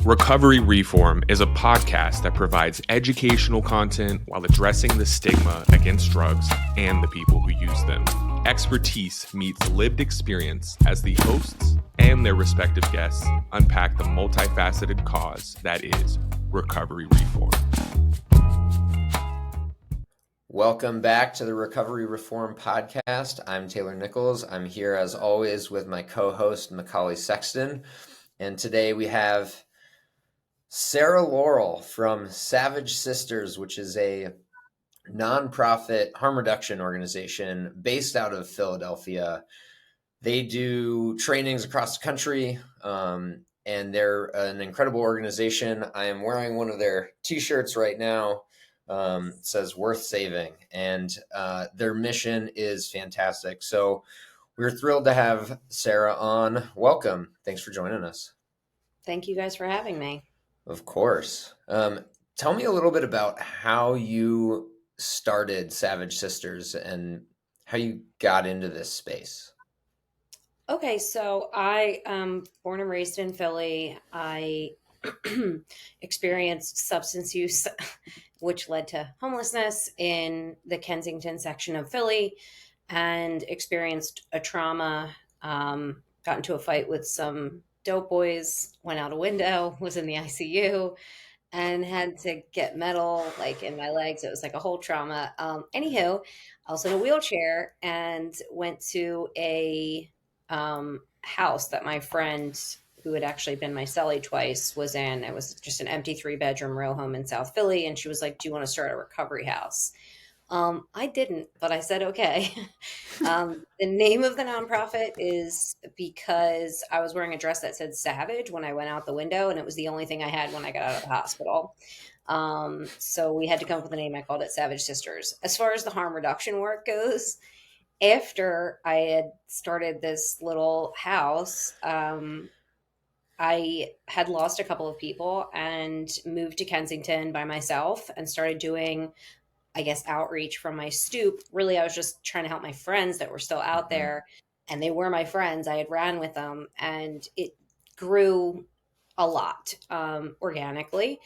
Recovery Reform is a podcast that provides educational content while addressing the stigma against drugs and the people who use them. Expertise meets lived experience as the hosts and their respective guests unpack the multifaceted cause that is recovery reform. Welcome back to the Recovery Reform Podcast. I'm Taylor Nichols. I'm here as always with my co-host Macaulay Sexton. And today we have Sarah Laurel from Savage Sisters, which is a nonprofit harm reduction organization based out of Philadelphia. They do trainings across the country, and they're an incredible organization. I am wearing one of their t-shirts right now. It says worth saving, and their mission is fantastic. So we're thrilled to have Sarah on. Welcome. Thanks for joining us. Thank you guys for having me. Of course. Tell me a little bit about how you started Savage Sisters and how you got into this space. Okay, so I born and raised in Philly. I experienced substance use, which led to homelessness in the Kensington section of Philly, and experienced a trauma, got into a fight with some dope boys, went out a window, was in the ICU, and had to get metal like in my legs. It was like a whole trauma. Anywho, I was in a wheelchair and went to a house that my friend, who had actually been my cellie twice, was in. It was just an empty 3-bedroom row home in South Philly. And she was like, "Do you want to start a recovery house?" I didn't, but I said, okay. The name of the nonprofit is because I was wearing a dress that said Savage when I went out the window, and it was the only thing I had when I got out of the hospital. So we had to come up with a name. I called it Savage Sisters. As far as the harm reduction work goes, after I had started this little house, I had lost a couple of people and moved to Kensington by myself and started doing, I guess, outreach from my stoop. Really, I was just trying to help my friends that were still out there, and they were my friends. I had ran with them, and it grew a lot organically.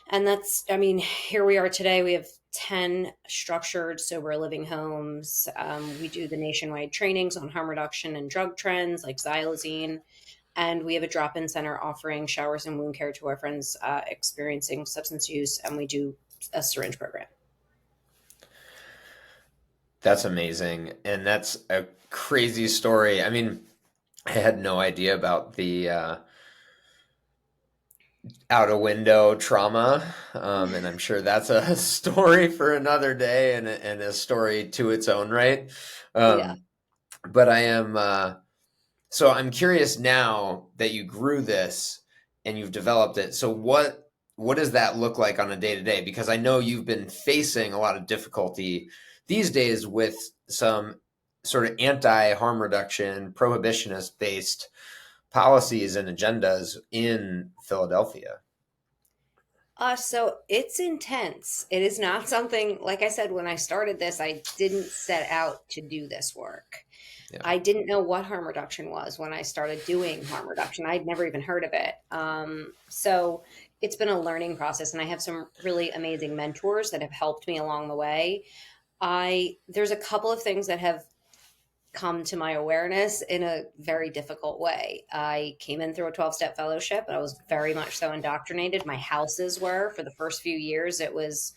And that's, I mean, here we are today. We have 10 structured sober living homes. We do the nationwide trainings on harm reduction and drug trends like xylazine. And we have a drop-in center offering showers and wound care to our friends experiencing substance use. And we do a syringe program. That's amazing. And that's a crazy story. I mean, I had no idea about the out a window trauma. And I'm sure that's a story for another day and a story to its own right. Yeah. But I am, so I'm curious now that you grew this and you've developed it. So what does that look like on a day-to-day? Because I know you've been facing a lot of difficulty these days with some sort of anti-harm reduction, prohibitionist-based policies and agendas in Philadelphia. So it's intense. It is not something, like I said, when I started this, I didn't set out to do this work. Yeah. I didn't know what harm reduction was when I started doing harm reduction. I'd never even heard of it. So it's been a learning process, and I have some really amazing mentors that have helped me along the way. There's a couple of things that have come to my awareness in a very difficult way. I came in through a 12-step fellowship, and I was very much so indoctrinated. My houses were, for the first few years, it was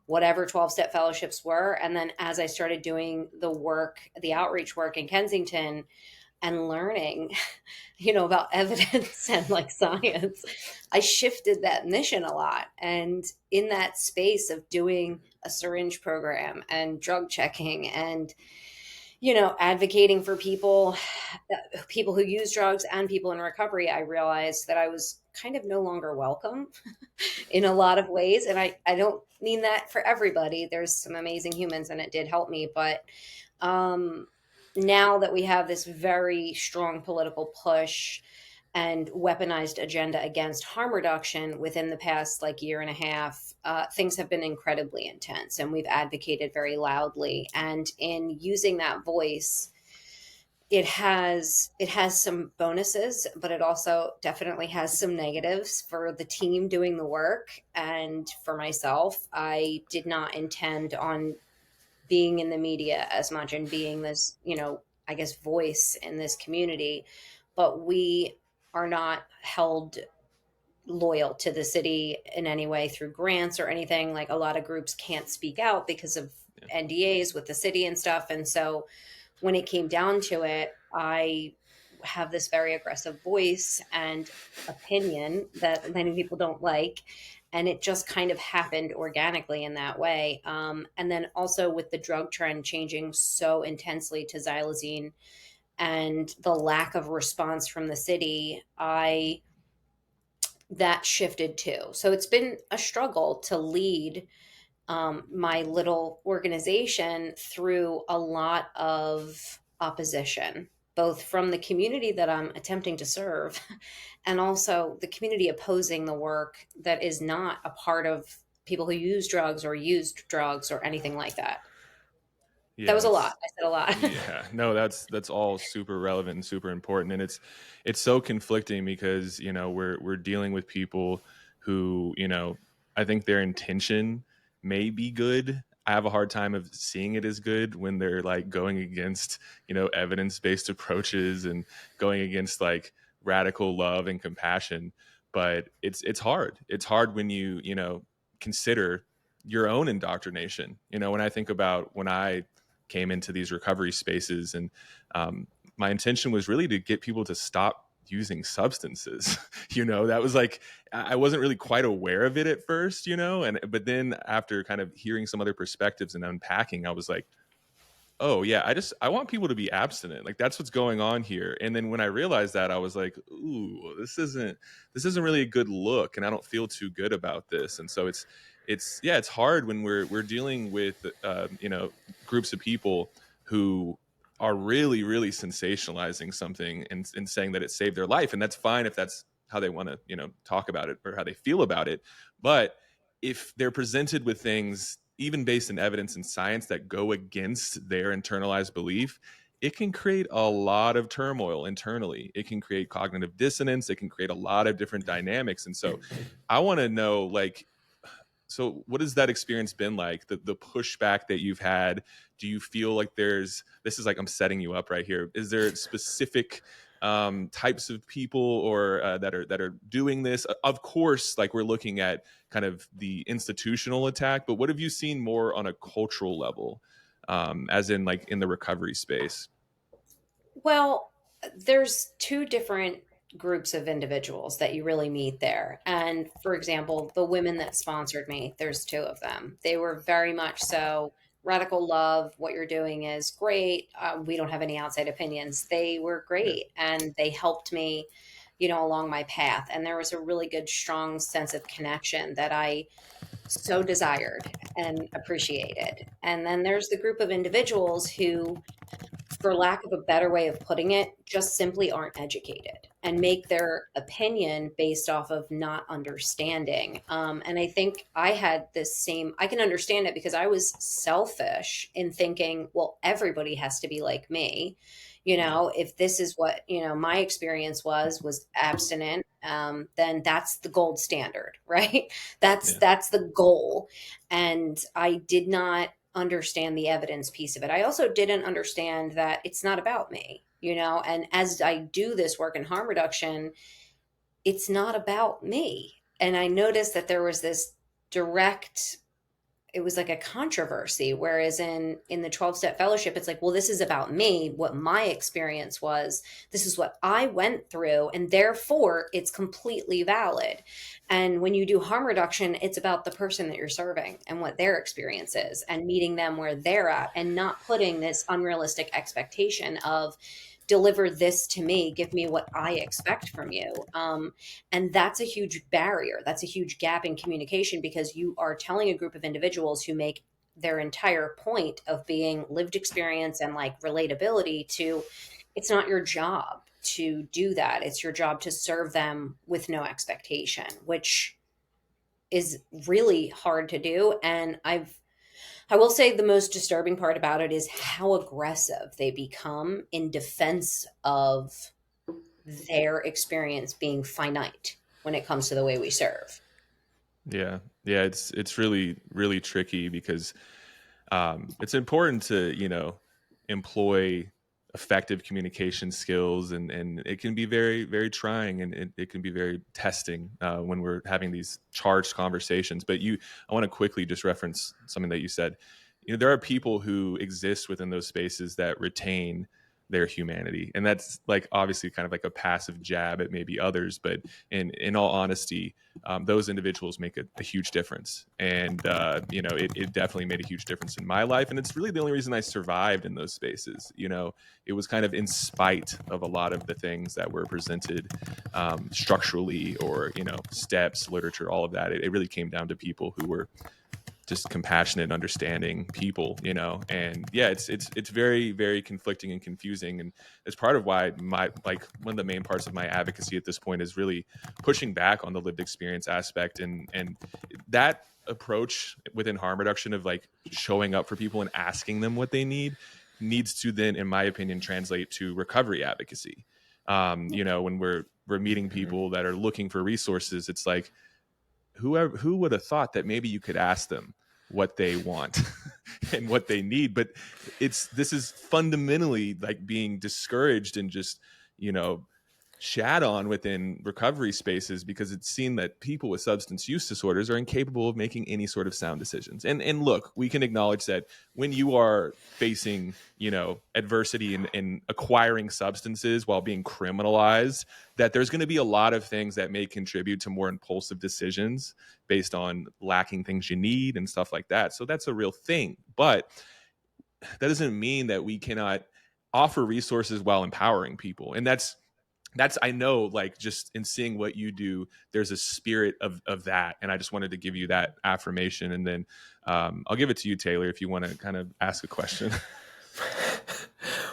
whatever 12-step fellowships were. And then as I started doing the work, the outreach work in Kensington and learning, about evidence and like science, I shifted that mission a lot. And in that space of doing a syringe program and drug checking and advocating for people who use drugs and people in recovery, I realized that I was kind of no longer welcome in a lot of ways. And I don't mean that for everybody. There's some amazing humans, and it did help me. But now that we have this very strong political push and weaponized agenda against harm reduction within the past year and a half, things have been incredibly intense, and we've advocated very loudly. And in using that voice, it has some bonuses, but it also definitely has some negatives for the team doing the work. And for myself, I did not intend on being in the media as much and being this, I guess, voice in this community. But we are not held loyal to the city in any way through grants or anything. Like, a lot of groups can't speak out because of NDAs with the city and stuff. And so when it came down to it, I have this very aggressive voice and opinion that many people don't like. And it just kind of happened organically in that way. And then also with the drug trend changing so intensely to xylazine and the lack of response from the city, that shifted too. So it's been a struggle to lead my little organization through a lot of opposition, both from the community that I'm attempting to serve and also the community opposing the work that is not a part of people who use drugs or used drugs or anything like that. That Yeah, was a lot. it's I said a lot. yeah. No, that's all super relevant and super important, and it's so conflicting because we're dealing with people who I think their intention may be good. I have a hard time of seeing it as good when they're like going against evidence based approaches and going against like radical love and compassion. But it's hard. It's hard when you consider your own indoctrination. When I think about when I came into these recovery spaces, and my intention was really to get people to stop using substances. That was like, I wasn't really quite aware of it at first, but then after kind of hearing some other perspectives and unpacking, I was like, oh yeah, I want people to be abstinent. Like, that's what's going on here. And then when I realized that, I was like, ooh, this isn't really a good look, and I don't feel too good about this. And so it's hard when we're dealing with groups of people who are really, really sensationalizing something and saying that it saved their life. And that's fine if that's how they want to talk about it or how they feel about it. But if they're presented with things, even based in evidence and science, that go against their internalized belief, it can create a lot of turmoil internally. It can create cognitive dissonance. It can create a lot of different dynamics. And so I want to know, like, so what has that experience been like? The pushback that you've had? Do you feel like this is like, I'm setting you up right here. Is there specific types of people or that are doing this? Of course, like, we're looking at kind of the institutional attack, but what have you seen more on a cultural level, as in like in the recovery space? Well, there's two different groups of individuals that you really meet there. And for example, the women that sponsored me, there's two of them. They were very much so radical love. What you're doing is great. We don't have any outside opinions. They were Yeah, great and they helped me, along my path. And there was a really good, strong sense of connection that I so desired and appreciated. And then there's the group of individuals who, for lack of a better way of putting it, just simply aren't educated and make their opinion based off of not understanding. And I think I had this same, I can understand it because I was selfish in thinking, well, everybody has to be like me. yeah, If this is what, my experience was abstinent, then that's the gold standard, right? That's yeah, that's the goal. And I did not understand the evidence piece of it. I also didn't understand that it's not about me, and as I do this work in harm reduction, it's not about me. And I noticed that there was this direct, it was like a controversy, whereas in the 12-step fellowship, it's like, well, this is about me, what my experience was, this is what I went through, and therefore it's completely valid. And when you do harm reduction, it's about the person that you're serving and what their experience is and meeting them where they're at and not putting this unrealistic expectation of deliver this to me, give me what I expect from you. And that's a huge barrier. That's a huge gap in communication because you are telling a group of individuals who make their entire point of being lived experience and like relatability to, it's not your job to do that. It's your job to serve them with no expectation, which is really hard to do. And I will say the most disturbing part about it is how aggressive they become in defense of their experience being finite when it comes to the way we serve. Yeah. Yeah. It's really, really tricky because it's important to, employ effective communication skills, and it can be very, very trying, and it can be very testing when we're having these charged conversations. But I want to quickly just reference something that you said. There are people who exist within those spaces that retain their humanity, and that's like obviously kind of like a passive jab at maybe others, but in all honesty, those individuals make a huge difference. And it definitely made a huge difference in my life, and it's really the only reason I survived in those spaces. It was kind of in spite of a lot of the things that were presented structurally, or steps, literature, all of that. It really came down to people who were just compassionate, understanding people, and yeah, it's very, very conflicting and confusing. And it's part of why one of the main parts of my advocacy at this point is really pushing back on the lived experience aspect, and that approach within harm reduction of like showing up for people and asking them what they needs to then, in my opinion, translate to recovery advocacy. When we're meeting people that are looking for resources, it's like, who would have thought that maybe you could ask them what they want and what they need. But this is fundamentally like being discouraged and just shat on within recovery spaces, because it's seen that people with substance use disorders are incapable of making any sort of sound decisions. And look, we can acknowledge that when you are facing adversity in acquiring substances while being criminalized, that there's going to be a lot of things that may contribute to more impulsive decisions based on lacking things you need and stuff like that. So that's a real thing, but that doesn't mean that we cannot offer resources while empowering people. And that's I know, like, just in seeing what you do, there's a spirit of that. And I just wanted to give you that affirmation. And then I'll give it to you, Taylor, if you want to kind of ask a question.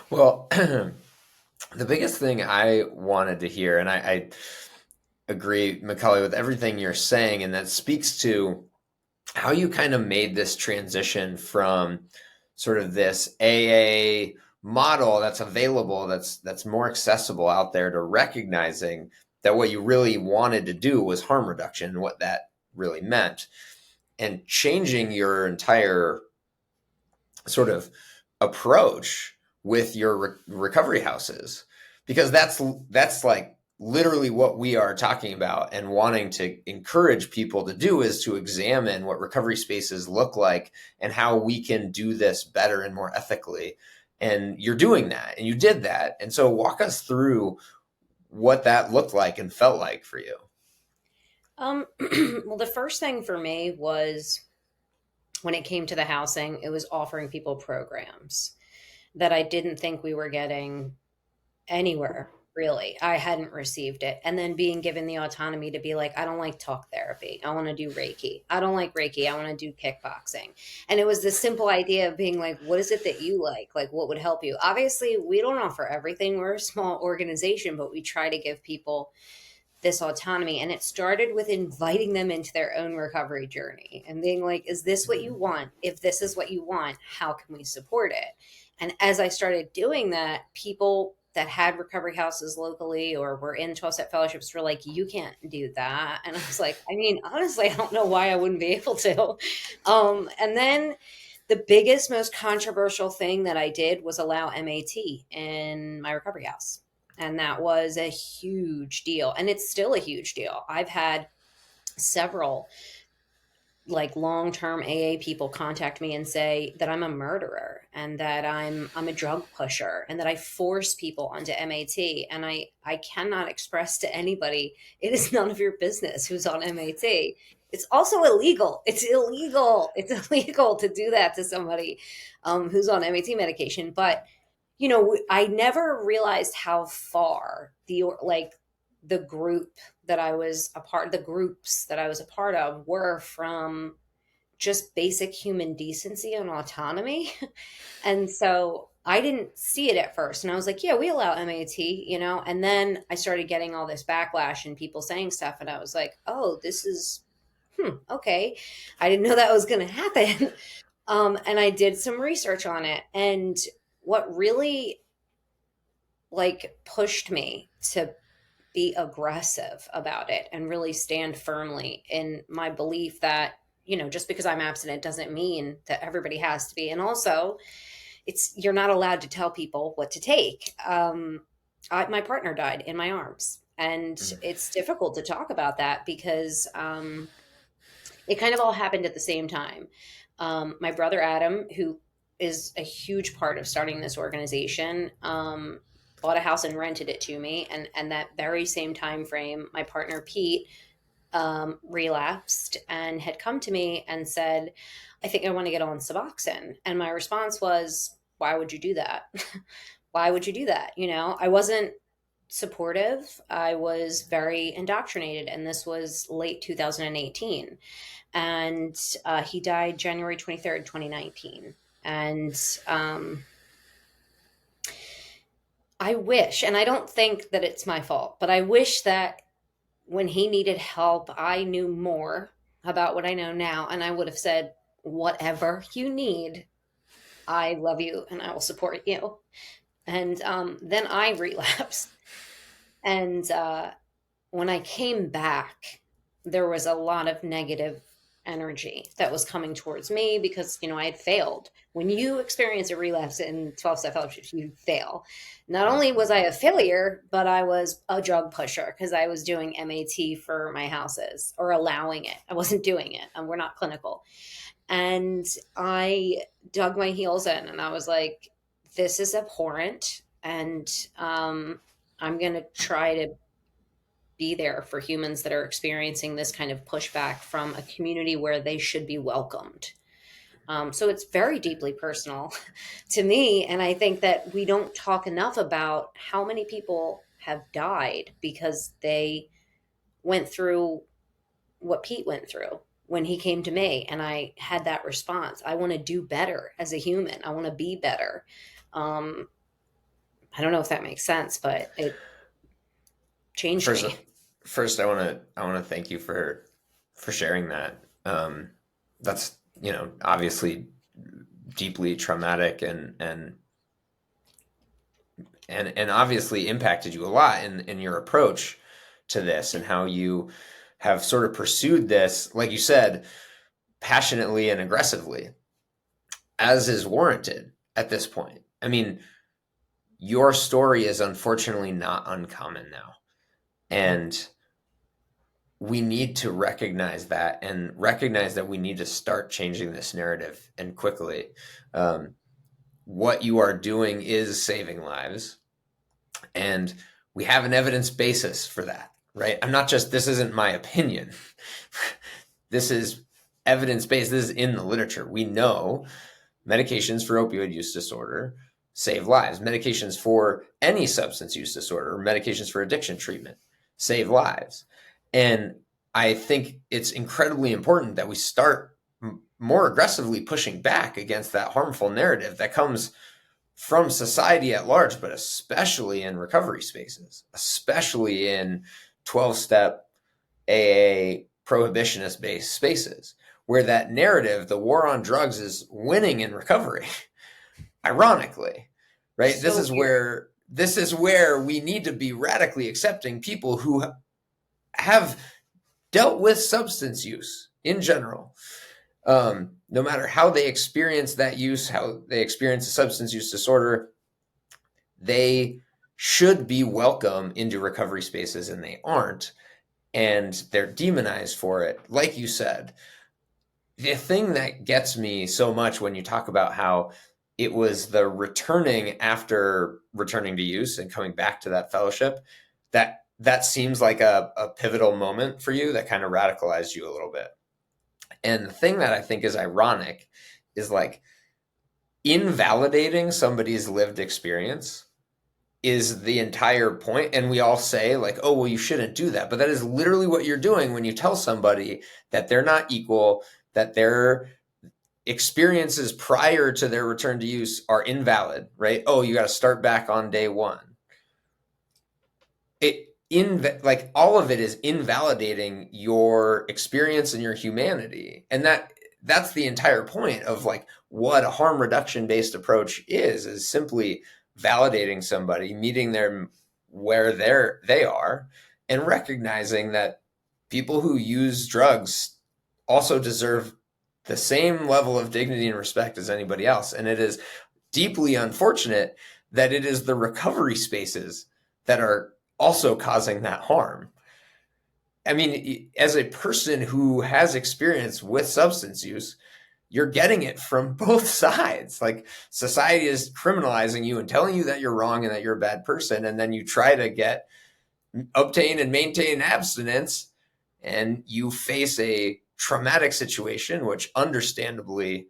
Well, the biggest thing I wanted to hear, and I agree, Macaulay, with everything you're saying, and that speaks to how you kind of made this transition from sort of this AA model that's available, that's more accessible out there, to recognizing that what you really wanted to do was harm reduction and what that really meant, and changing your entire sort of approach with your recovery houses, because that's like literally what we are talking about and wanting to encourage people to do, is to examine what recovery spaces look like and how we can do this better and more ethically. And you're doing that, and you did that. And so walk us through what that looked like and felt like for you. Well, the first thing for me was, when it came to the housing, it was offering people programs that I didn't think we were getting anywhere, really. I hadn't received it. And then being given the autonomy to be like, I don't like talk therapy. I want to do Reiki. I don't like Reiki. I want to do kickboxing. And it was this simple idea of being like, what is it that you like? Like, what would help you? Obviously, we don't offer everything. We're a small organization, but we try to give people this autonomy. And it started with inviting them into their own recovery journey and being like, is this what you want? If this is what you want, how can we support it? And as I started doing that, people that had recovery houses locally or were in 12-step fellowships were like, you can't do that. And I was like, I mean, honestly, I don't know why I wouldn't be able to. And then the biggest, most controversial thing that I did was allow MAT in my recovery house. And that was a huge deal. And it's still a huge deal. I've had several like long-term AA people contact me and say that I'm a murderer and that I'm a drug pusher and that I force people onto MAT. And I cannot express to anybody, it is none of your business who's on MAT. It's also illegal. It's illegal. It's illegal to do that to somebody who's on MAT medication. But, you know, I never realized how far the group that I was a part, the groups that I was a part of were from just basic human decency and autonomy. And so I didn't see it at first. And I was like, yeah, we allow MAT, you know? And then I started getting all this backlash and people saying stuff. And I was like, oh, this is, okay. I didn't know that was going to happen. And I did some research on it. And what really like pushed me to be aggressive about it and really stand firmly in my belief that, just because I'm abstinent doesn't mean that everybody has to be. And also, you're not allowed to tell people what to take. My partner died in my arms, and it's difficult to talk about that because it kind of all happened at the same time. My brother Adam, who is a huge part of starting this organization, bought a house and rented it to me, and that very same time frame, my partner Pete relapsed and had come to me and said, I think I want to get on Suboxone. And my response was, why would you do that? Why would you do that? I wasn't supportive. I was very indoctrinated. And this was late 2018. And he died January 23rd, 2019. And I wish, and I don't think that it's my fault, but I wish that when he needed help, I knew more about what I know now. And I would have said, whatever you need, I love you and I will support you. And then I relapsed. And when I came back, there was a lot of negative energy that was coming towards me because, I had failed. When you experience a relapse in 12-step fellowships, you fail. Not only was I a failure, but I was a drug pusher because I was doing MAT for my houses, or allowing it. I wasn't doing it. And we're not clinical. And I dug my heels in and I was like, this is abhorrent. And I'm going to try to be there for humans that are experiencing this kind of pushback from a community where they should be welcomed. So it's very deeply personal to me. And I think that we don't talk enough about how many people have died because they went through what Pete went through when he came to me. And I had that response. I want to do better as a human. I want to be better. I don't know if that makes sense, but it changed me. First, I want to thank you for sharing that. That's obviously deeply traumatic and obviously impacted you a lot in your approach to this and how you have sort of pursued this, like you said, passionately and aggressively, as is warranted at this point. I mean, your story is unfortunately not uncommon now. And we need to recognize that and recognize that we need to start changing this narrative, and quickly. What you are doing is saving lives. And we have an evidence basis for that, right? This isn't my opinion. This is evidence-based. This is in the literature. We know medications for opioid use disorder save lives. Medications for any substance use disorder, or medications for addiction treatment, save lives. And I think it's incredibly important that we start more aggressively pushing back against that harmful narrative that comes from society at large, but especially in recovery spaces, especially in 12-step AA prohibitionist-based spaces, where that narrative, the war on drugs, is winning in recovery. Ironically, right? So This is where we need to be radically accepting people who have dealt with substance use in general. No matter how they experience that use, how they experience a substance use disorder, they should be welcome into recovery spaces, and they aren't. And they're demonized for it. Like you said, the thing that gets me so much when you talk about how it was the returning after returning to use and coming back to that fellowship, that seems like a pivotal moment for you that kind of radicalized you a little bit. And the thing that I think is ironic is like invalidating somebody's lived experience is the entire point. And we all say like, oh, well, you shouldn't do that. But that is literally what you're doing when you tell somebody that they're not equal, that their experiences prior to their return to use are invalid, right? Oh, you got to start back on day one. All of it is invalidating your experience and your humanity. And that's the entire point of like what a harm reduction based approach is simply validating somebody, meeting them where they are, and recognizing that people who use drugs also deserve the same level of dignity and respect as anybody else. And it is deeply unfortunate that it is the recovery spaces that are also causing that harm. I mean, as a person who has experience with substance use, you're getting it from both sides. Like society is criminalizing you and telling you that you're wrong and that you're a bad person. And then you try to obtain and maintain abstinence, and you face a traumatic situation, which understandably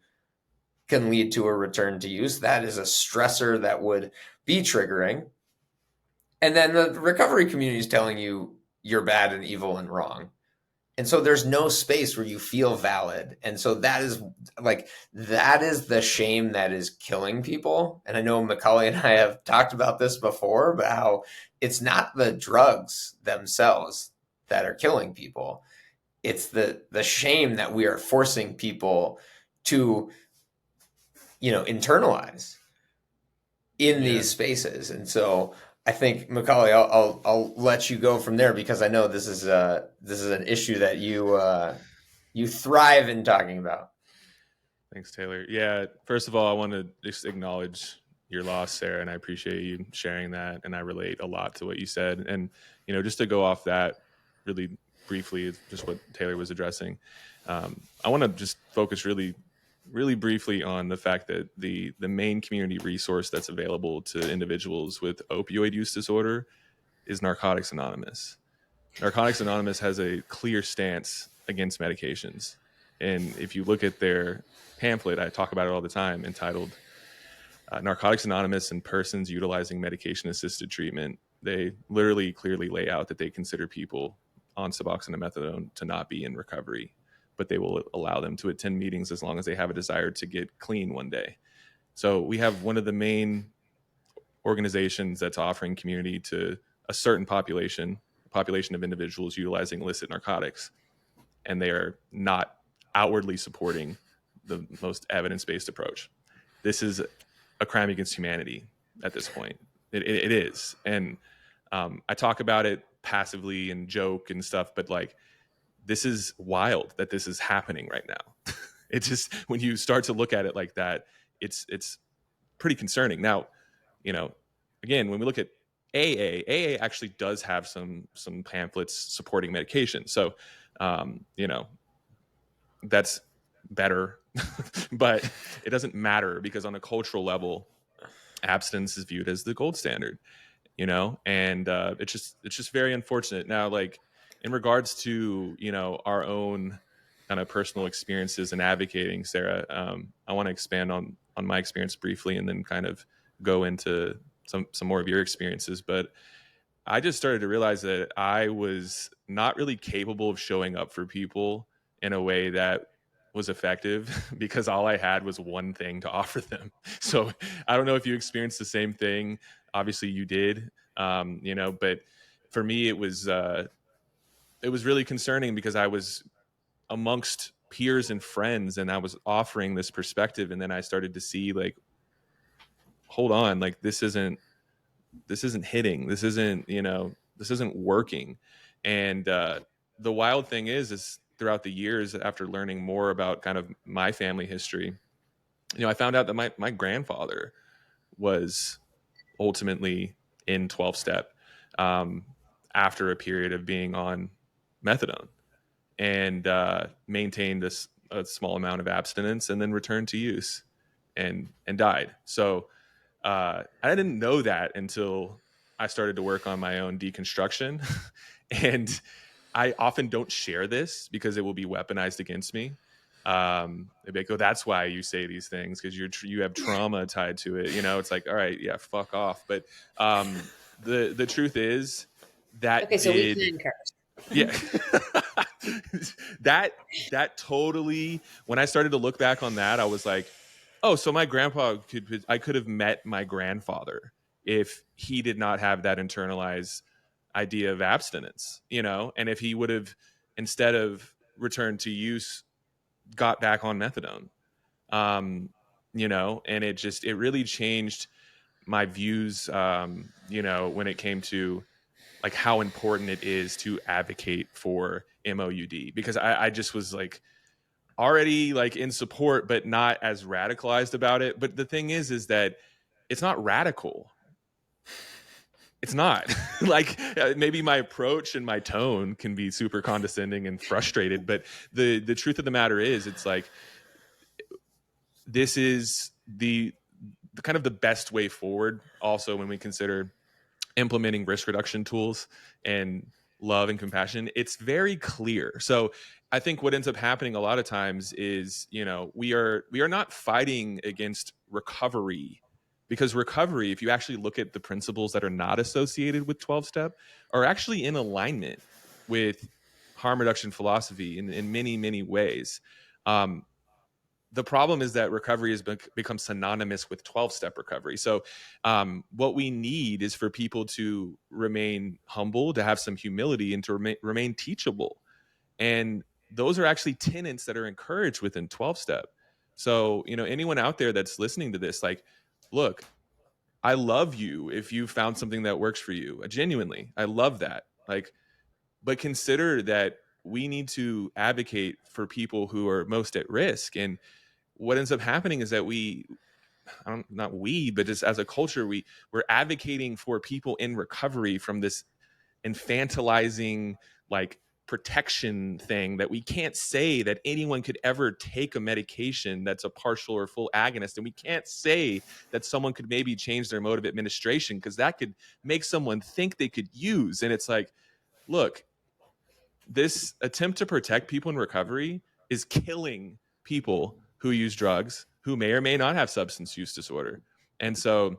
can lead to a return to use. That is a stressor that would be triggering. And then the recovery community is telling you you're bad and evil and wrong. And so there's no space where you feel valid. And so that is the shame that is killing people. And I know Macaulay and I have talked about this before, but how it's not the drugs themselves that are killing people. It's the shame that we are forcing people to, internalize in these spaces. And so I think, Macaulay, I'll let you go from there, because I know this is an issue that you thrive in talking about. Thanks, Taylor. Yeah, first of all, I want to just acknowledge your loss, Sarah, and I appreciate you sharing that. And I relate a lot to what you said. And just to go off that really briefly, just what Taylor was addressing, I want to just focus really briefly on the fact that the main community resource that's available to individuals with opioid use disorder is Narcotics Anonymous. Narcotics Anonymous has a clear stance against medications. And if you look at their pamphlet, I talk about it all the time, entitled Narcotics Anonymous and Persons Utilizing Medication-Assisted Treatment, they literally clearly lay out that they consider people on Suboxone and methadone to not be in recovery, but they will allow them to attend meetings as long as they have a desire to get clean one day. So we have one of the main organizations that's offering community to a certain population of individuals utilizing illicit narcotics, and they are not outwardly supporting the most evidence-based approach. This is a crime against humanity at this point. It is. And I talk about it passively and joke and stuff, but like, this is wild that this is happening right now. It's just, when you start to look at it like that, it's pretty concerning. Now, again, when we look at AA actually does have some pamphlets supporting medication. So, that's better, but it doesn't matter, because on a cultural level, abstinence is viewed as the gold standard, and it's just very unfortunate. Now, like, in regards to, our own kind of personal experiences in advocating, Sarah, I want to expand on my experience briefly, and then kind of go into some more of your experiences. But I just started to realize that I was not really capable of showing up for people in a way that was effective, because all I had was one thing to offer them. So I don't know if you experienced the same thing. Obviously you did, but for me, it was really concerning, because I was amongst peers and friends, and I was offering this perspective. And then I started to see, like, hold on, like, this isn't hitting. This isn't working. And the wild thing is throughout the years, after learning more about kind of my family history, I found out that my grandfather was ultimately in 12-step after a period of being on methadone, and maintained a small amount of abstinence, and then returned to use and died. So I didn't know that until I started to work on my own deconstruction. And I often don't share this because it will be weaponized against me. They'd be like, "Oh, that's why you say these things, because you have trauma tied to it." It's like, all right, yeah, fuck off. But the truth is that okay, so we can curse. Yeah. that totally, when I started to look back on that, I was like, oh, so I could have met my grandfather if he did not have that internalized idea of abstinence, and if he would have, instead of returned to use, got back on methadone. And it really changed my views, when it came to like how important it is to advocate for MOUD, because I just was like already like in support, but not as radicalized about it. But the thing is that it's not radical. It's not like maybe my approach and my tone can be super condescending and frustrated, but the truth of the matter is, it's like, this is the kind of the best way forward. Also, when we consider implementing risk reduction tools and love and compassion, it's very clear. So I think what ends up happening a lot of times is, we are not fighting against recovery, because recovery, if you actually look at the principles that are not associated with 12-step, are actually in alignment with harm reduction philosophy in many, many ways. The problem is that recovery has become synonymous with 12-step recovery. So what we need is for people to remain humble, to have some humility, and to remain teachable. And those are actually tenets that are encouraged within 12-step. So, anyone out there that's listening to this, like, look, I love you if you found something that works for you. Genuinely, I love that. Like, but consider that we need to advocate for people who are most at risk. And what ends up happening is that but just as a culture, we're advocating for people in recovery from this infantilizing, like, protection thing, that we can't say that anyone could ever take a medication that's a partial or full agonist. And we can't say that someone could maybe change their mode of administration, because that could make someone think they could use. And it's like, look, this attempt to protect people in recovery is killing people who use drugs, who may or may not have substance use disorder. And so,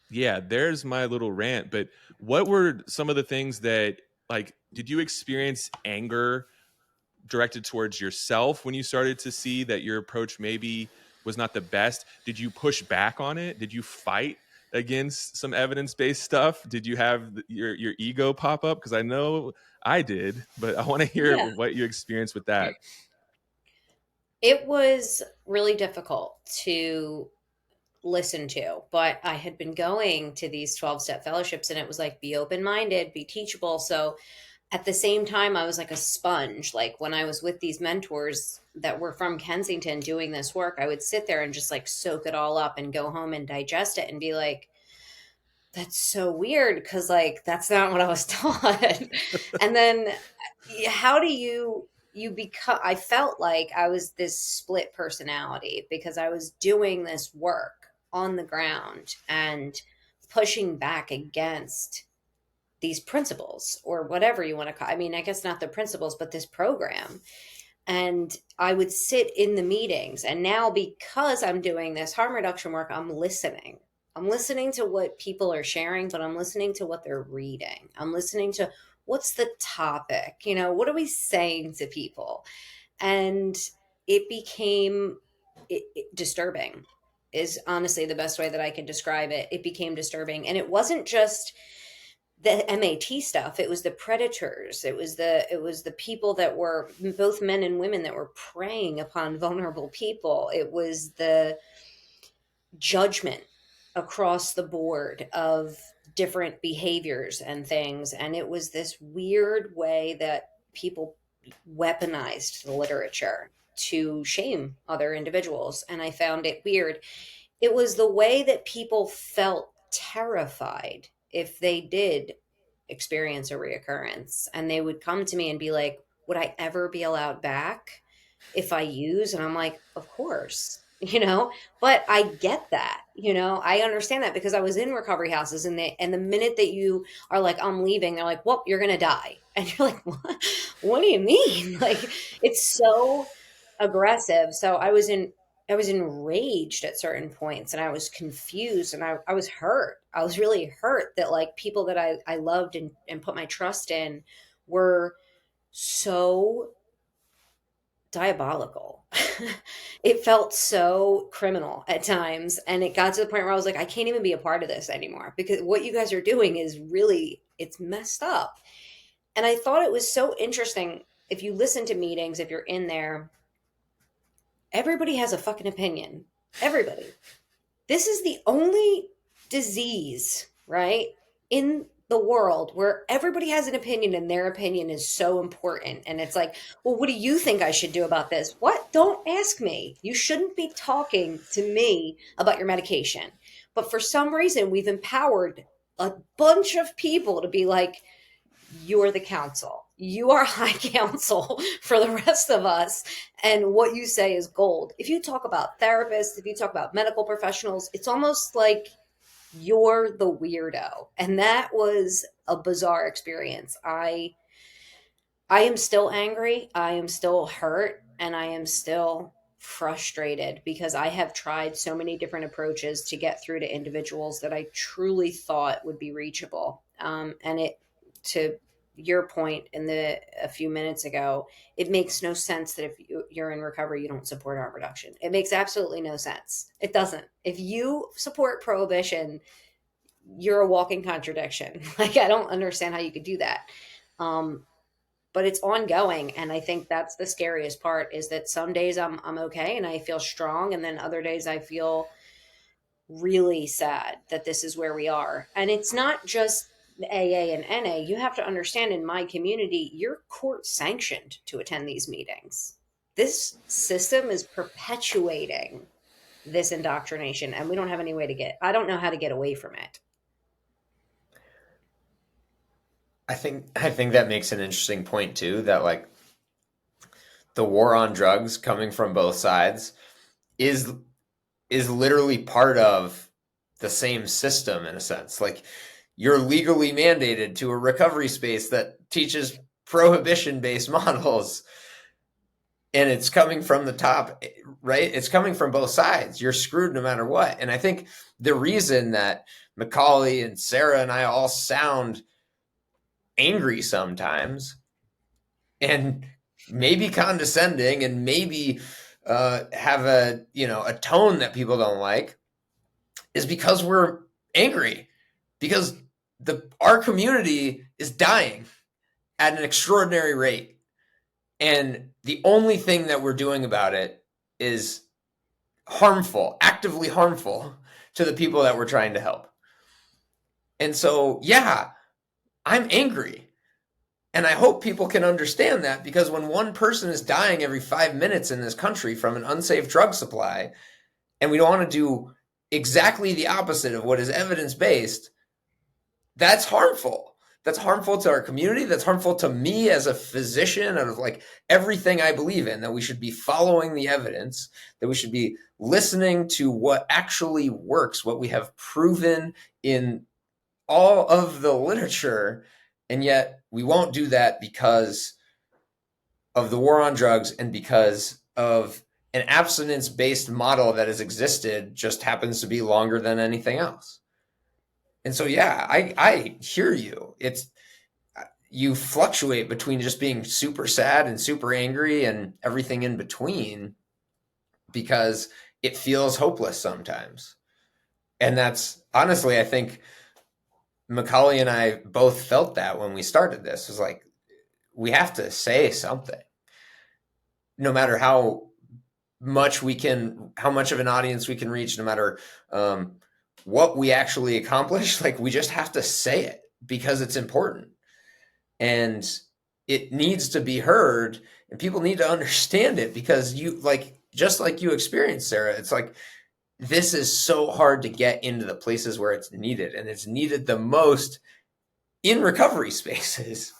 yeah, there's my little rant. But what were some of the things that, like, did you experience anger directed towards yourself when you started to see that your approach maybe was not the best? Did you push back on it? Did you fight against some evidence-based stuff? Did you have your ego pop up? Because I know I did, but I want to hear Yeah. what you experienced with that. It was really difficult to listen to, but I had been going to these 12-step fellowships, and it was like, be open-minded, be teachable. So at the same time, I was like a sponge. Like, when I was with these mentors that were from Kensington doing this work, I would sit there and just like soak it all up and go home and digest it and be like, that's so weird, because like that's not what I was taught. And then how do you become, I felt like I was this split personality, because I was doing this work on the ground and pushing back against these principles, or whatever you want to call, I mean, I guess not the principles, but this program. And I would sit in the meetings, and now, because I'm doing this harm reduction work, I'm listening to what people are sharing, but I'm listening to what they're reading. I'm listening to what's the topic, what are we saying to people? And it became disturbing, is honestly the best way that I can describe it. It became disturbing. And it wasn't just the MAT stuff. It was the predators. It was the people that were both men and women that were preying upon vulnerable people. It was the judgment across the board of different behaviors and things. And it was this weird way that people weaponized the literature to shame other individuals. And I found it weird. It was the way that people felt terrified if they did experience a reoccurrence. And they would come to me and be like, would I ever be allowed back if I use? And I'm like, of course, but I get that, I understand that, because I was in recovery houses, and the minute that you are like, I'm leaving, they're like, well, you're going to die. And you're like, what do you mean? Like, it's so aggressive. So I was enraged at certain points, and I was confused, and I was hurt. I was really hurt that like people that I loved and put my trust in were so diabolical. It felt so criminal at times. And it got to the point where I was like, I can't even be a part of this anymore, because what you guys are doing is really, it's messed up. And I thought it was so interesting. If you listen to meetings, if you're in there, everybody has a fucking opinion. Everybody. This is the only disease, right, in the world where everybody has an opinion and their opinion is so important. And it's like, well, what do you think I should do about this? What? Don't ask me. You shouldn't be talking to me about your medication. But for some reason, we've empowered a bunch of people to be like, you're the counsel. You are high counsel for the rest of us. And what you say is gold. If you talk about therapists, if you talk about medical professionals, it's almost like you're the weirdo. And that was a bizarre experience. I am still angry. I am still hurt. And I am still frustrated because I have tried so many different approaches to get through to individuals that I truly thought would be reachable. And it, to your point a few minutes ago, it makes no sense that if you're in recovery, you don't support harm reduction. It makes absolutely no sense. It doesn't. If you support prohibition, you're a walking contradiction. Like, I don't understand how you could do that. But it's ongoing. And I think that's the scariest part, is that some days I'm okay and I feel strong. And then other days I feel really sad that this is where we are. And it's not just AA and NA. You have to understand, in my community, you're court sanctioned to attend these meetings. This system is perpetuating this indoctrination, and we don't have any way I don't know how to get away from it. I think that makes an interesting point too, that like the war on drugs coming from both sides is literally part of the same system in a sense. Like, you're legally mandated to a recovery space that teaches prohibition-based models, and it's coming from the top, right? It's coming from both sides. You're screwed no matter what. And I think the reason that Macaulay and Sarah and I all sound angry sometimes, and maybe condescending, and maybe have a tone that people don't like, is because we're angry, because our community is dying at an extraordinary rate, and the only thing that we're doing about it is harmful, actively harmful to the people that we're trying to help. And so, yeah, I'm angry. And I hope people can understand that, because when one person is dying every 5 minutes in this country from an unsafe drug supply, and we don't want to do exactly the opposite of what is evidence-based, that's harmful. That's harmful to our community. That's harmful to me as a physician, out of like everything I believe in, that we should be following the evidence, that we should be listening to what actually works, what we have proven in all of the literature. And yet we won't do that because of the war on drugs, and because of an abstinence-based model that has existed, just happens to be longer than anything else. And so, yeah, I hear you. You fluctuate between just being super sad and super angry and everything in between, because it feels hopeless sometimes. And that's honestly, I think Macaulay and I both felt that when we started this. It was like, we have to say something, no matter how much of an audience we can reach, no matter what we actually accomplish. Like, we just have to say it because it's important, and it needs to be heard, and people need to understand it, because just like you experienced, Sarah, it's like, this is so hard to get into the places where it's needed, and it's needed the most in recovery spaces,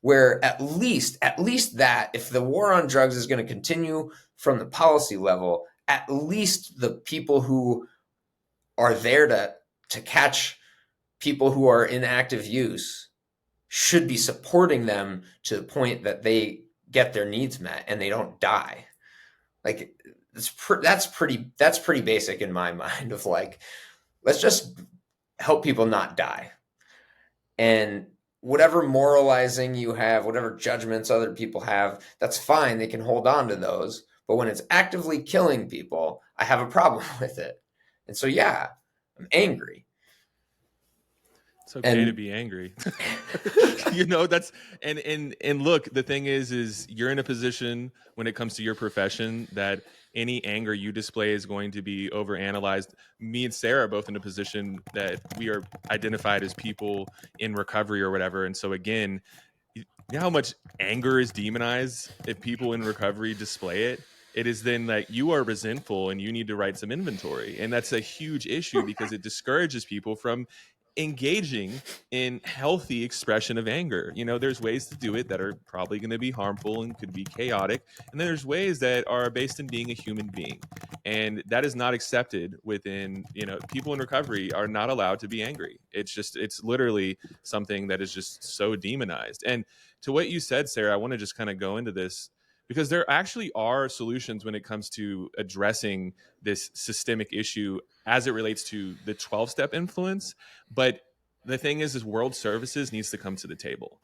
where at least that, if the war on drugs is going to continue from the policy level, at least the people who are there to catch people who are in active use should be supporting them to the point that they get their needs met and they don't die. Like, that's pretty basic in my mind, of like, let's just help people not die. And whatever moralizing you have, whatever judgments other people have, that's fine. They can hold on to those. But when it's actively killing people, I have a problem with it. And so, yeah, I'm angry. It's okay to be angry. That's and look, the thing is you're in a position when it comes to your profession that any anger you display is going to be overanalyzed. Me and Sarah are both in a position that we are identified as people in recovery or whatever. And so again, you know how much anger is demonized if people in recovery display it? It is then like you are resentful and you need to write some inventory. And that's a huge issue because it discourages people from engaging in healthy expression of anger. You know, there's ways to do it that are probably going to be harmful and could be chaotic. And then there's ways that are based in being a human being. And that is not accepted within, you know, people in recovery are not allowed to be angry. It's literally something that is just so demonized. And to what you said, Sarah, I want to just kind of go into this because there actually are solutions when it comes to addressing this systemic issue as it relates to the 12-step influence. But the thing is World Services needs to come to the table.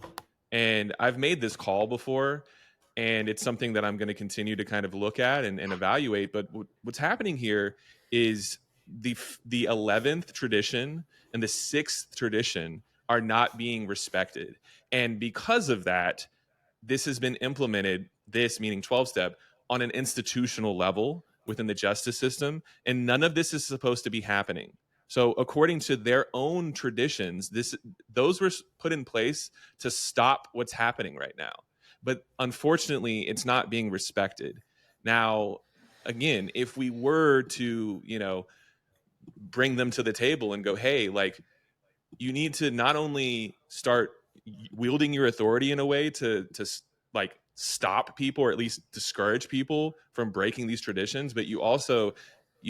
And I've made this call before, and it's something that I'm going to continue to kind of look at and evaluate. But what's happening here is the 11th tradition and the 6th tradition are not being respected. And because of that, this has been implemented, this meaning 12-step, on an institutional level within the justice system. And none of this is supposed to be happening. So according to their own traditions, those were put in place to stop what's happening right now. But unfortunately, it's not being respected. Now, again, if we were to, you know, bring them to the table and go, hey, like, you need to not only start wielding your authority in a way to like stop people or at least discourage people from breaking these traditions, but you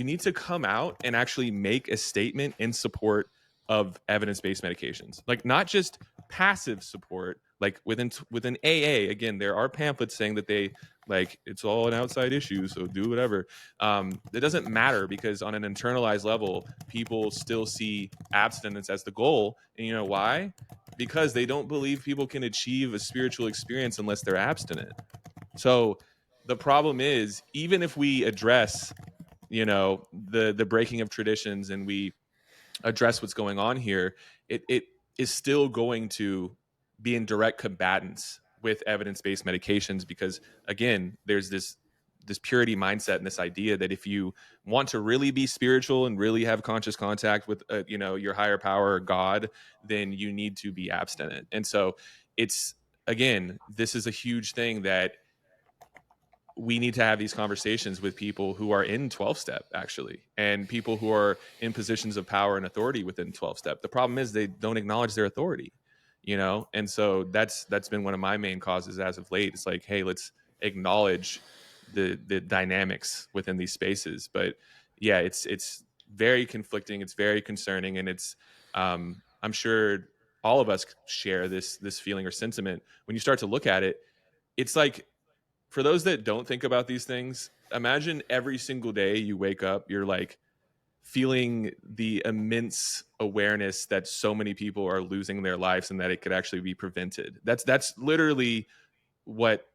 need to come out and actually make a statement in support of evidence-based medications, like not just passive support. Like within AA, again, there are pamphlets saying that they like it's all an outside issue, so do whatever. It doesn't matter because on an internalized level, people still see abstinence as the goal, and you know why? Because they don't believe people can achieve a spiritual experience unless they're abstinent. So the problem is, even if we address, you know, the breaking of traditions and we address what's going on here, it is still going to be in direct combatance with evidence-based medications because, again, there's this purity mindset and this idea that if you want to really be spiritual and really have conscious contact with you know, your higher power or God, then you need to be abstinent. And so it's, again, this is a huge thing that we need to have these conversations with people who are in 12-step actually, and people who are in positions of power and authority within 12-step. The problem is they don't acknowledge their authority, you know? And so that's been one of my main causes as of late. It's like, hey, let's acknowledge the dynamics within these spaces. But yeah, it's very conflicting. It's very concerning. And it's, I'm sure all of us share this feeling or sentiment. When you start to look at it, it's like, for those that don't think about these things, imagine every single day you wake up, you're like feeling the immense awareness that so many people are losing their lives and that it could actually be prevented. That's literally what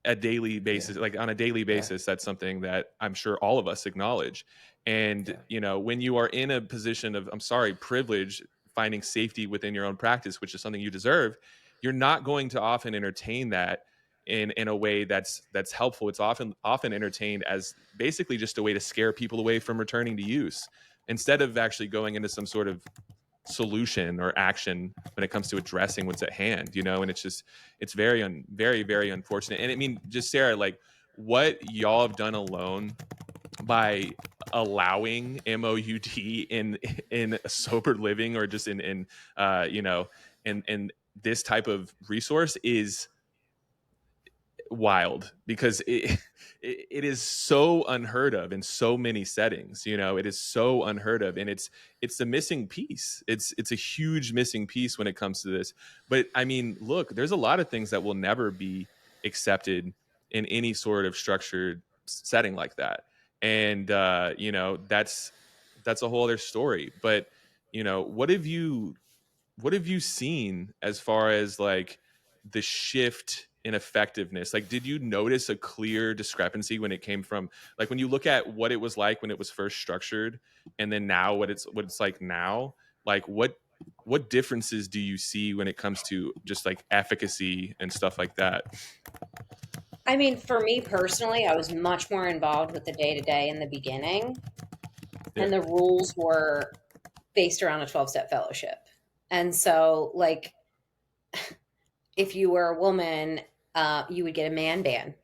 a daily basis, like on a daily basis, that's something that I'm sure all of us acknowledge. And, you know, when you are in a position of, I'm sorry, privilege, finding safety within your own practice, which is something you deserve, you're not going to often entertain that in a way that's helpful. It's often entertained as basically just a way to scare people away from returning to use, instead of actually going into some sort of solution or action when it comes to addressing what's at hand, you know. And it's just, it's very very unfortunate. And I mean, just Sarah, like what y'all have done alone by allowing MOUD in sober living or just in you know, in this type of resource is wild, because it is so unheard of in so many settings. You know, it is so unheard of, and it's the missing piece. It's a huge missing piece when it comes to this. But I mean, look, there's a lot of things that will never be accepted in any sort of structured setting like that. And you know, that's a whole other story. But you know, what have you seen as far as like the shift in effectiveness? Like, did you notice a clear discrepancy when it came from, like, when you look at what it was like when it was first structured and then now what it's like now? Like what differences do you see when it comes to just like efficacy and stuff like that? I mean, for me personally, I was much more involved with the day to day in the beginning, Yeah. and the rules were based around a 12-step fellowship. And so, like, if you were a woman, you would get a man ban.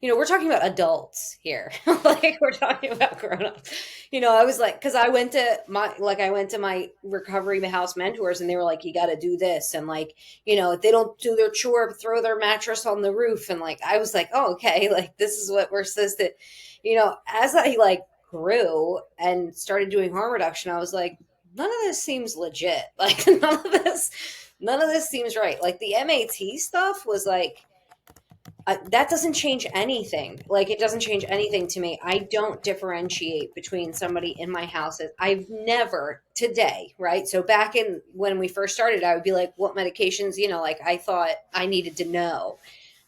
We're talking about adults here. Like we're talking about grown-ups. I was like, because I went to my recovery house mentors, and they were like, you got to do this, and like, if they don't do their chore, throw their mattress on the roof, and like, I was like, oh, okay, like this is what we're supposed to. As I like grew and started doing harm reduction, I was like, none of this seems legit. Like none of this seems right. Like the MAT stuff was like, that doesn't change anything. Like it doesn't change anything to me. I don't differentiate between somebody in my house. I've never today, right? So back in when we first started, I would be like, what medications, like I thought I needed to know.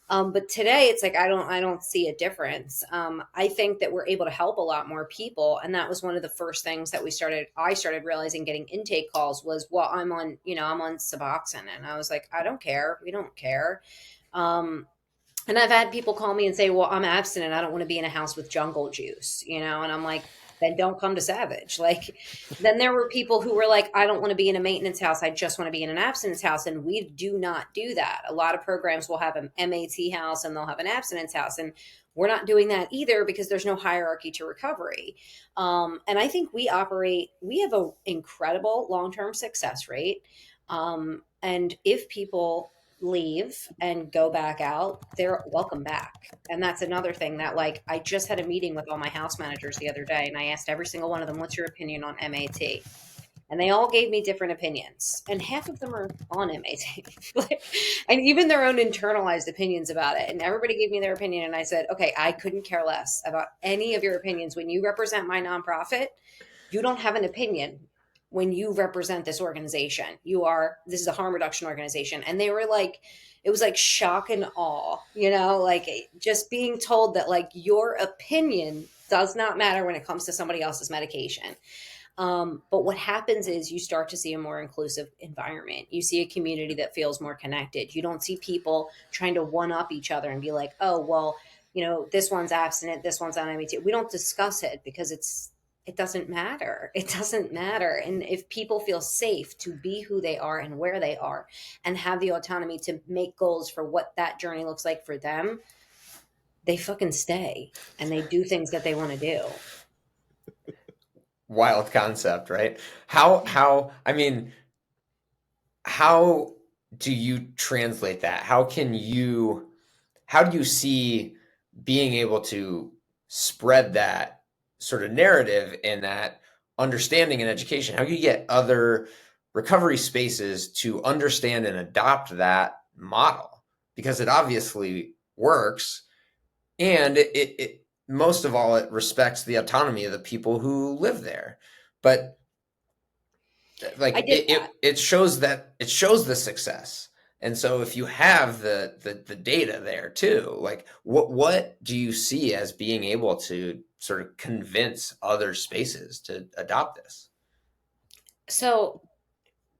But today it's like I don't see a difference. I think that we're able to help a lot more people, and that was one of the first things that I started realizing getting intake calls was, well, I'm on Suboxone, and I was like, I don't care, we don't care. And I've had people call me and say, well, I'm abstinent, I don't want to be in a house with jungle juice, and I'm like, then don't come to Savage. Like, then there were people who were like, I don't want to be in a maintenance house, I just want to be in an abstinence house. And we do not do that. A lot of programs will have an MAT house and they'll have an abstinence house. And we're not doing that either because there's no hierarchy to recovery. And I think we have an incredible long-term success rate. And if people leave and go back out, they're welcome back. And that's another thing that, like, I just had a meeting with all my house managers the other day, and I asked every single one of them, what's your opinion on MAT? And they all gave me different opinions, and half of them are on MAT. And even their own internalized opinions about it. And everybody gave me their opinion, and I said, okay, I couldn't care less about any of your opinions. When you represent my nonprofit, you don't have an opinion. When you represent this organization, this is a harm reduction organization. And they were like, it was like shock and awe, like just being told that like your opinion does not matter when it comes to somebody else's medication. But what happens is you start to see a more inclusive environment. You see a community that feels more connected. You don't see people trying to one up each other and be like, oh, well, this one's abstinent, this one's on MAT. We don't discuss it because it doesn't matter. It doesn't matter. And if people feel safe to be who they are and where they are and have the autonomy to make goals for what that journey looks like for them, they fucking stay and they do things that they want to do. Wild concept, right? How do you translate that? How do you see being able to spread that sort of narrative and that understanding and education? How do you get other recovery spaces to understand and adopt that model? Because it obviously works, and it most of all, it respects the autonomy of the people who live there. But like it shows the success. And so if you have the data there too, like what do you see as being able to sort of convince other spaces to adopt this? So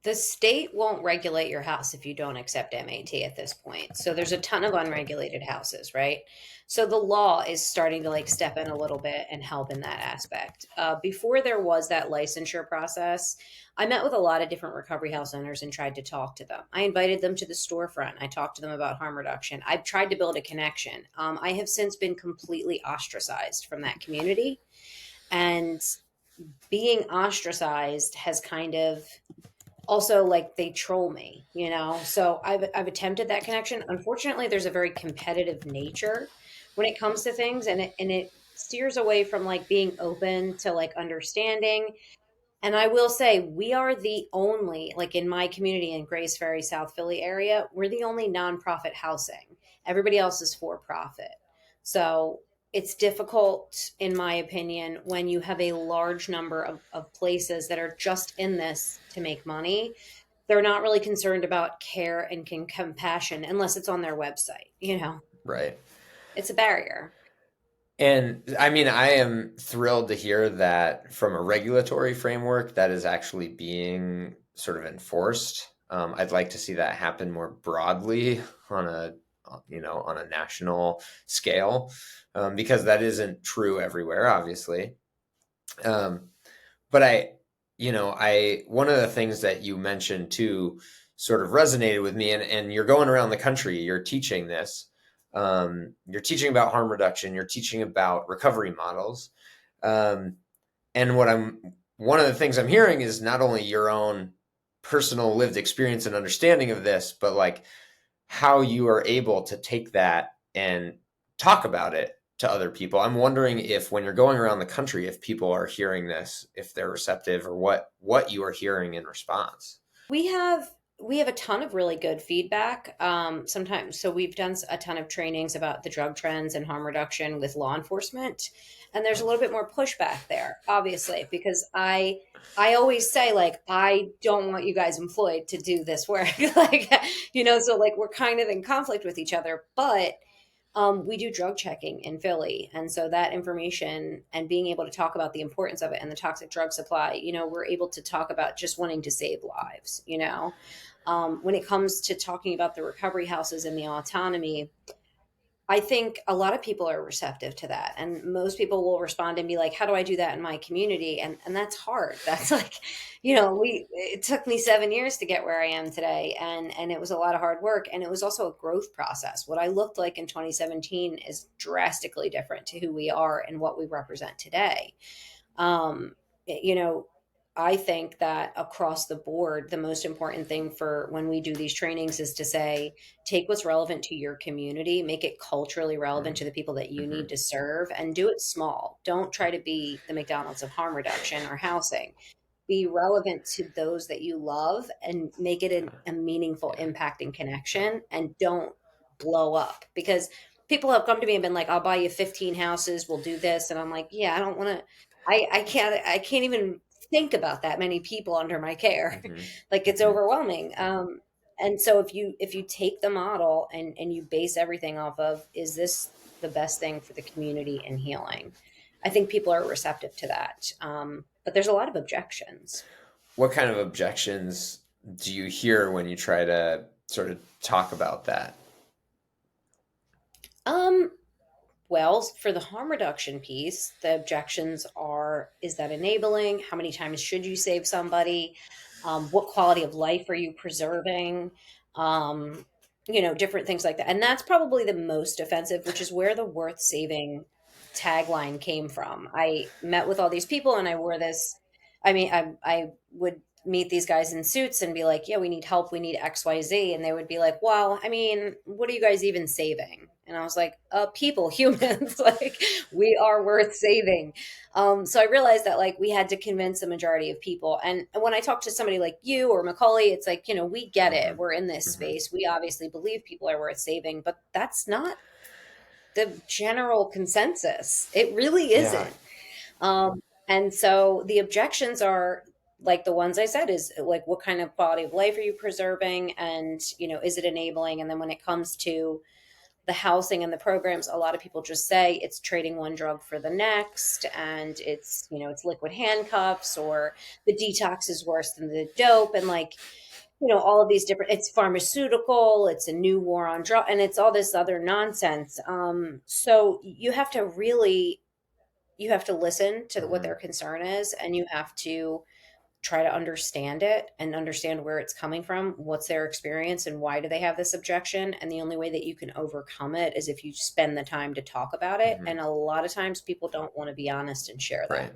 the state won't regulate your house if you don't accept MAT at this point. So there's a ton of unregulated houses, right? So the law is starting to like step in a little bit and help in that aspect. Before there was that licensure process, I met with a lot of different recovery house owners and tried to talk to them. I invited them to the storefront. I talked to them about harm reduction. I've tried to build a connection. I have since been completely ostracized from that community. And being ostracized has kind of also like they troll me, so I've attempted that connection. Unfortunately, there's a very competitive nature when it comes to things, and it steers away from like being open to like understanding. And I will say we are the only, like in my community in Grace Ferry, South Philly area, we're the only nonprofit housing. Everybody else is for profit. So it's difficult, in my opinion, when you have a large number of places that are just in this to make money. They're not really concerned about care and compassion unless it's on their website, Right. It's a barrier. And I mean, I am thrilled to hear that from a regulatory framework that is actually being sort of enforced. I'd like to see that happen more broadly on on a national scale, because that isn't true everywhere, obviously. But one of the things that you mentioned too sort of resonated with me, and you're going around the country, you're teaching this, you're teaching about harm reduction, you're teaching about recovery models. And one of the things I'm hearing is not only your own personal lived experience and understanding of this, but like how you are able to take that and talk about it to other people. I'm wondering if when you're going around the country, if people are hearing this, if they're receptive, or what you are hearing in response. We have a ton of really good feedback. Sometimes, so we've done a ton of trainings about the drug trends and harm reduction with law enforcement, and there's a little bit more pushback there, obviously, because I always say, like, I don't want you guys employed to do this work, like, so like we're kind of in conflict with each other, but we do drug checking in Philly. And so that information and being able to talk about the importance of it and the toxic drug supply, we're able to talk about just wanting to save lives, when it comes to talking about the recovery houses and the autonomy. I think a lot of people are receptive to that. And most people will respond and be like, how do I do that in my community? And that's hard. That's like, it took me 7 years to get where I am today. And it was a lot of hard work. And it was also a growth process. What I looked like in 2017 is drastically different to who we are and what we represent today. Um, you know, I think that across the board, the most important thing for when we do these trainings is to say, take what's relevant to your community, make it culturally relevant to the people that you need to serve, and do it small. Don't try to be the McDonald's of harm reduction or housing. Be relevant to those that you love and make it a meaningful impact and connection, and don't blow up, because people have come to me and been like, I'll buy you 15 houses, we'll do this. And I'm like, yeah, I don't want to, I can't even think about that many people under my care. Like, it's overwhelming. And so if you take the model and you base everything off of, is this the best thing for the community and healing? I think people are receptive to that. But there's a lot of objections. What kind of objections do you hear when you try to sort of talk about that? Well, for the harm reduction piece, the objections are, is that enabling? How many times should you save somebody? What quality of life are you preserving? Different things like that. And that's probably the most offensive, which is where the worth saving tagline came from. I met with all these people and I wore this. I mean, I would meet these guys in suits and be like, yeah, we need help. We need XYZ. And they would be like, well, I mean, what are you guys even saving? And I was like, people, humans, like, we are worth saving. So I realized that, like, we had to convince the majority of people. And when I talk to somebody like you or Macaulay, it's like, we get it. We're in this space. We obviously believe people are worth saving, but that's not the general consensus. It really isn't. Yeah. And so the objections are, like the ones I said, is like, what kind of quality of life are you preserving? And, is it enabling? And then when it comes to the housing and the programs, a lot of people just say it's trading one drug for the next, and it's liquid handcuffs, or the detox is worse than the dope, and like, all of these different, it's pharmaceutical, it's a new war on drug, and it's all this other nonsense. So you have to listen to what their concern is, and you have to try to understand it and understand where it's coming from, what's their experience, and why do they have this objection. And the only way that you can overcome it is if you spend the time to talk about it. And a lot of times people don't want to be honest and share that. Right.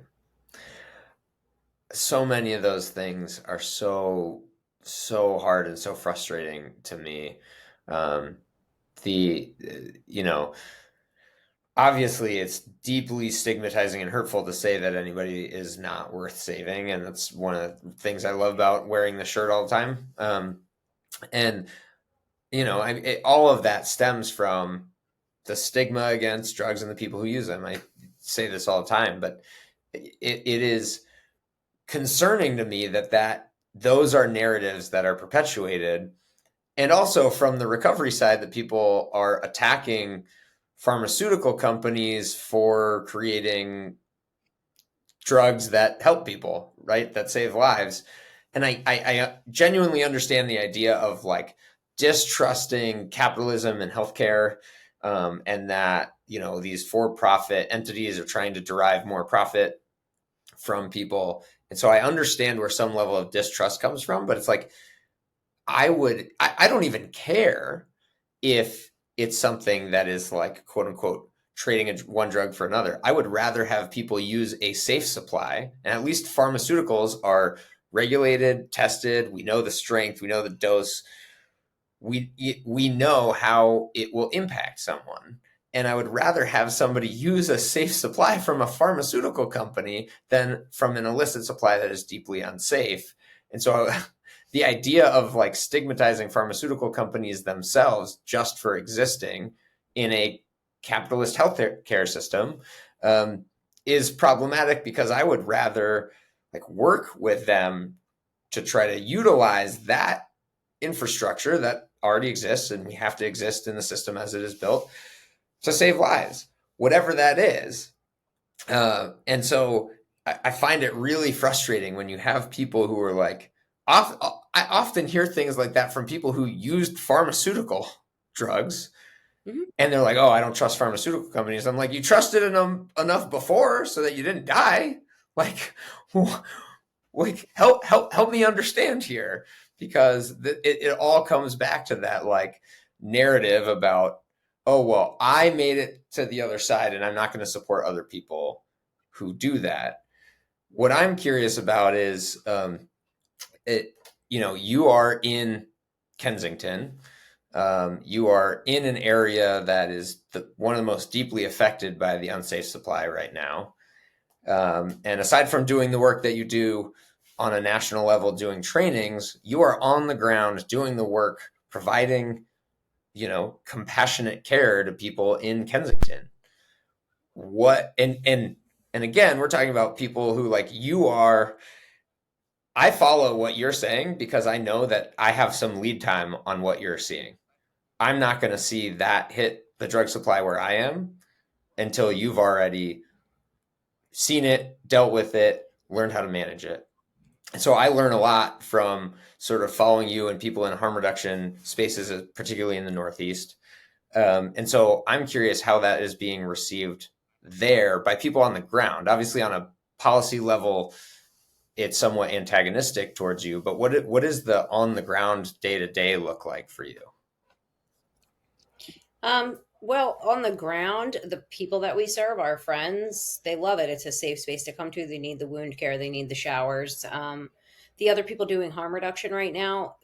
So many of those things are so hard and so frustrating to me. Obviously, it's deeply stigmatizing and hurtful to say that anybody is not worth saving. And that's one of the things I love about wearing the shirt all the time. All of that stems from the stigma against drugs and the people who use them. I say this all the time, but it is concerning to me that those are narratives that are perpetuated. And also from the recovery side, that people are attacking pharmaceutical companies for creating drugs that help people, right? That save lives. And I genuinely understand the idea of, like, distrusting capitalism and healthcare, and that, these for-profit entities are trying to derive more profit from people. And so I understand where some level of distrust comes from, but it's like, I don't even care if it's something that is like, quote unquote, trading one drug for another. I would rather have people use a safe supply, and at least pharmaceuticals are regulated, tested. We know the strength, we know the dose, we know how it will impact someone. And I would rather have somebody use a safe supply from a pharmaceutical company than from an illicit supply that is deeply unsafe. And so the idea of like stigmatizing pharmaceutical companies themselves just for existing in a capitalist healthcare system is problematic, because I would rather like work with them to try to utilize that infrastructure that already exists, and we have to exist in the system as it is built to save lives, whatever that is. And so I find it really frustrating when you have people who are like, I often hear things like that from people who used pharmaceutical drugs. Mm-hmm. And they're like, oh, I don't trust pharmaceutical companies. I'm like, you trusted enough before so that you didn't die. Like help me understand here, because it all comes back to that like narrative about, oh, well, I made it to the other side and I'm not going to support other people who do that. What I'm curious about is, you are in Kensington. You are in an area that is one of the most deeply affected by the unsafe supply right now. And aside from doing the work that you do on a national level, doing trainings, you are on the ground doing the work, providing, compassionate care to people in Kensington. And again, we're talking about people who, like, I follow what you're saying because I know that I have some lead time on what you're seeing. I'm not going to see that hit the drug supply where I am until you've already seen it, dealt with it, learned how to manage it. And so I learn a lot from sort of following you and people in harm reduction spaces, particularly in the Northeast. And so I'm curious how that is being received there by people on the ground. Obviously, on a policy level, it's somewhat antagonistic towards you, but what is the on the ground day-to-day look like for you? Well, on the ground, the people that we serve, our friends, they love it. It's a safe space to come to. They need the wound care, they need the showers. The other people doing harm reduction right now,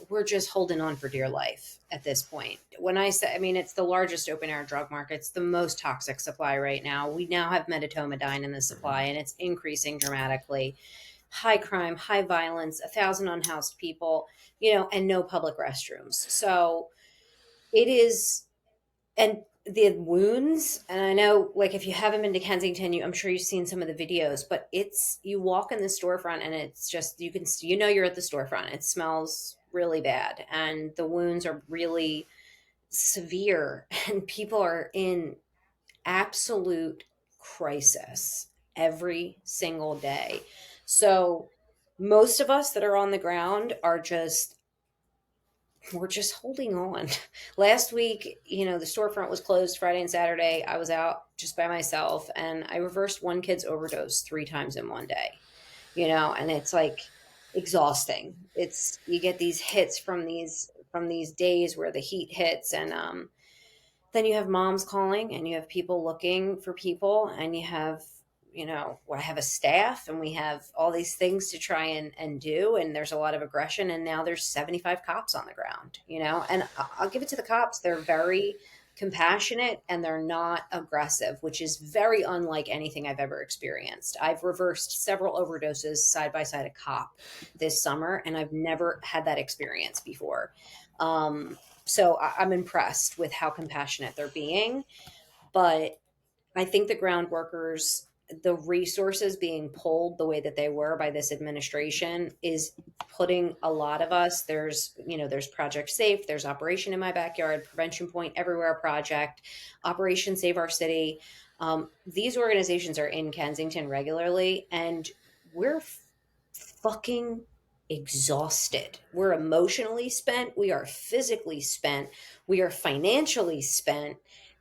we're just holding on for dear life at this point. When I say, it's the largest open air drug market. It's the most toxic supply right now. We now have medetomidine in the supply, and it's increasing dramatically. High crime, high violence, 1,000 unhoused people, and no public restrooms. So it is, and the wounds, and I know, like, if you haven't been to Kensington, I'm sure you've seen some of the videos, but you walk in the storefront and it's just, you're at the storefront. It smells really bad, and the wounds are really severe, and people are in absolute crisis every single day. So most of us that are on the ground we're just holding on. Last week, the storefront was closed Friday and Saturday. I was out just by myself, and I reversed one kid's overdose 3 times in one day, and it's like exhausting. You get these hits from these days where the heat hits, and then you have moms calling, and you have people looking for people, and you have, I have a staff, and we have all these things to try and do. And there's a lot of aggression. And now there's 75 cops on the ground, and I'll give it to the cops. They're very compassionate and they're not aggressive, which is very unlike anything I've ever experienced. I've reversed several overdoses side by side a cop this summer, and I've never had that experience before. So I'm impressed with how compassionate they're being. But I think the ground workers, the resources being pulled the way that they were by this administration is putting a lot of us, there's Project Safe, there's Operation in My Backyard, Prevention Point Everywhere Project, Operation Save Our City. These organizations are in Kensington regularly, and we're fucking exhausted. We're emotionally spent. We are physically spent. We are financially spent.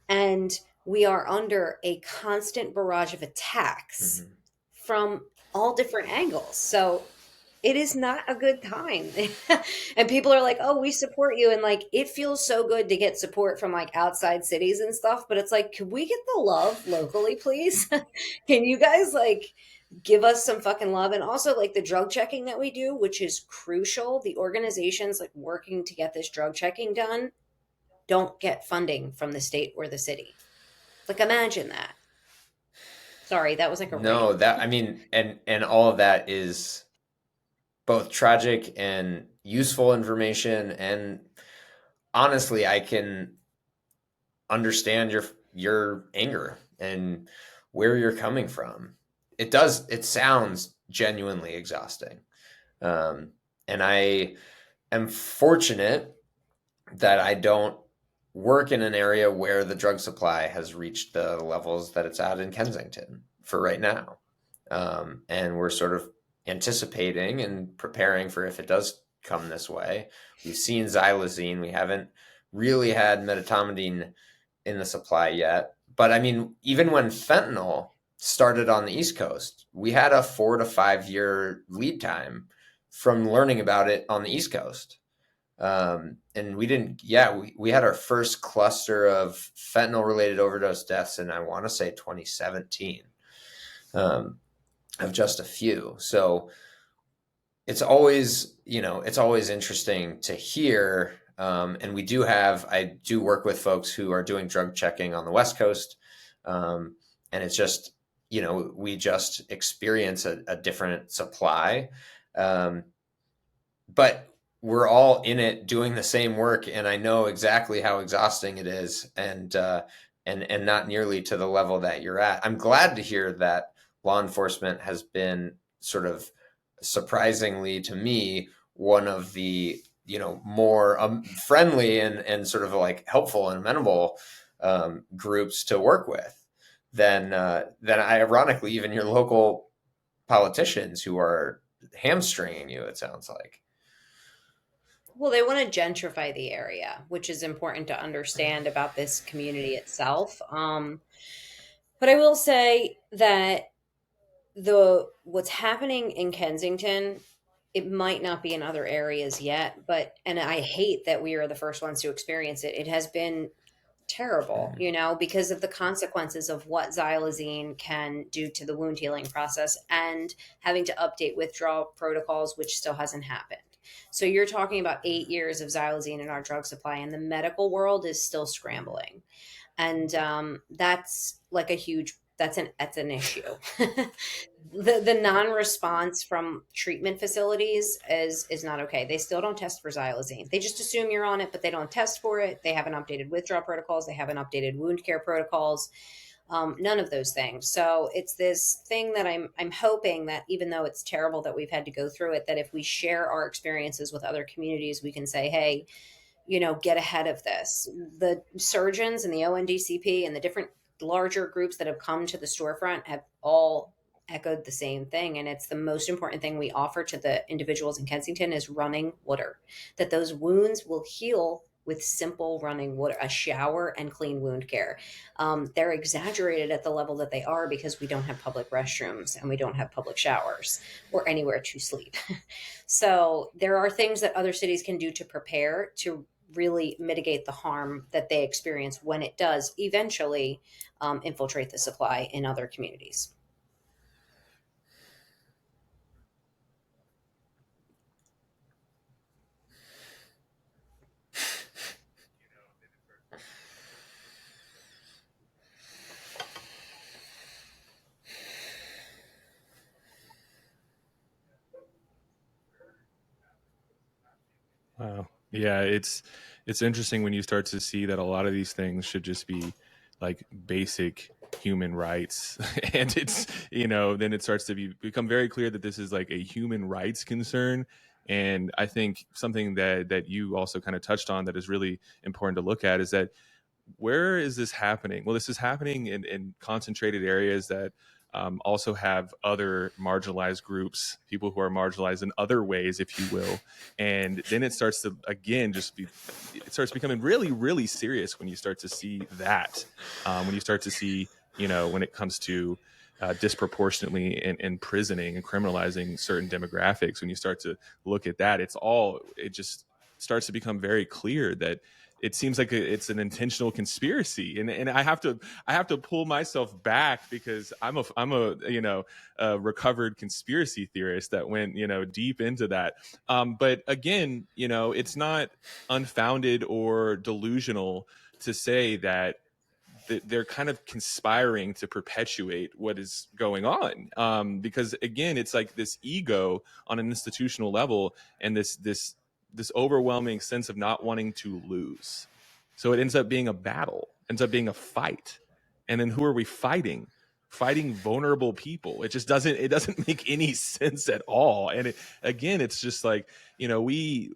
And we are under a constant barrage of attacks from all different angles. So it is not a good time. And people are like, oh, we support you. And like, it feels so good to get support from like outside cities and stuff. But it's like, can we get the love locally, please? Can you guys like give us some fucking love? And also like the drug checking that we do, which is crucial. The organizations like working to get this drug checking done don't get funding from the state or the city. Like, imagine that. Sorry, that was like a No, rant. that, I mean, and all of that is both tragic and useful information. And honestly, I can understand your anger and where you're coming from. It sounds genuinely exhausting. And I am fortunate that I don't work in an area where the drug supply has reached the levels that it's at in Kensington for right now. And we're sort of anticipating and preparing for if it does come this way. We've seen xylazine. We haven't really had medetomidine in the supply yet. But I mean, even when fentanyl started on the East Coast, we had a 4 to 5 year lead time from learning about it on the East Coast. And we had our first cluster of fentanyl related overdose deaths in, I want to say 2017, of just a few. So it's always interesting to hear. And I do work with folks who are doing drug checking on the West Coast. And it's just, we just experience a different supply. But we're all in it doing the same work, and I know exactly how exhausting it is, and not nearly to the level that you're at. I'm glad to hear that law enforcement has been sort of surprisingly to me one of the more friendly and sort of like helpful and amenable groups to work with than ironically even your local politicians who are hamstringing you, it sounds like. Well, they want to gentrify the area, which is important to understand about this community itself. But I will say that what's happening in Kensington, it might not be in other areas yet, and I hate that we are the first ones to experience it. It has been terrible, because of the consequences of what xylazine can do to the wound healing process and having to update withdrawal protocols, which still hasn't happened. So you're talking about 8 years of xylazine in our drug supply, and the medical world is still scrambling. And that's like that's an issue. The non-response from treatment facilities is not okay. They still don't test for xylazine. They just assume you're on it, but they don't test for it. They haven't updated withdrawal protocols. They haven't updated wound care protocols. None of those things. So it's this thing that I'm hoping that even though it's terrible that we've had to go through it, that if we share our experiences with other communities, we can say, hey, get ahead of this. The surgeons and the ONDCP and the different larger groups that have come to the storefront have all echoed the same thing. And it's the most important thing we offer to the individuals in Kensington is running water, that those wounds will heal with simple running water, a shower and clean wound care. They're exaggerated at the level that they are because we don't have public restrooms and we don't have public showers or anywhere to sleep. So there are things that other cities can do to prepare to really mitigate the harm that they experience when it does eventually infiltrate the supply in other communities. Wow. Yeah, it's interesting when you start to see that a lot of these things should just be like basic human rights. And it's, then it starts to become very clear that this is like a human rights concern. And I think something that you also kind of touched on that is really important to look at is that where is this happening? Well, this is happening in concentrated areas that also have other marginalized groups, people who are marginalized in other ways, if you will. And then it starts to, again, it starts becoming really, really serious when you start to see that, when you start to see, when it comes to disproportionately imprisoning and criminalizing certain demographics, when you start to look at that, it just starts to become very clear that it seems like it's an intentional conspiracy, and I have to pull myself back, because I'm a recovered conspiracy theorist that went deep into that. But again, it's not unfounded or delusional to say that they're kind of conspiring to perpetuate what is going on, because again, it's like this ego on an institutional level, and this overwhelming sense of not wanting to lose. So it ends up being a battle, ends up being a fight. And then who are we fighting? Fighting vulnerable people. It doesn't make any sense at all. And it's just like, we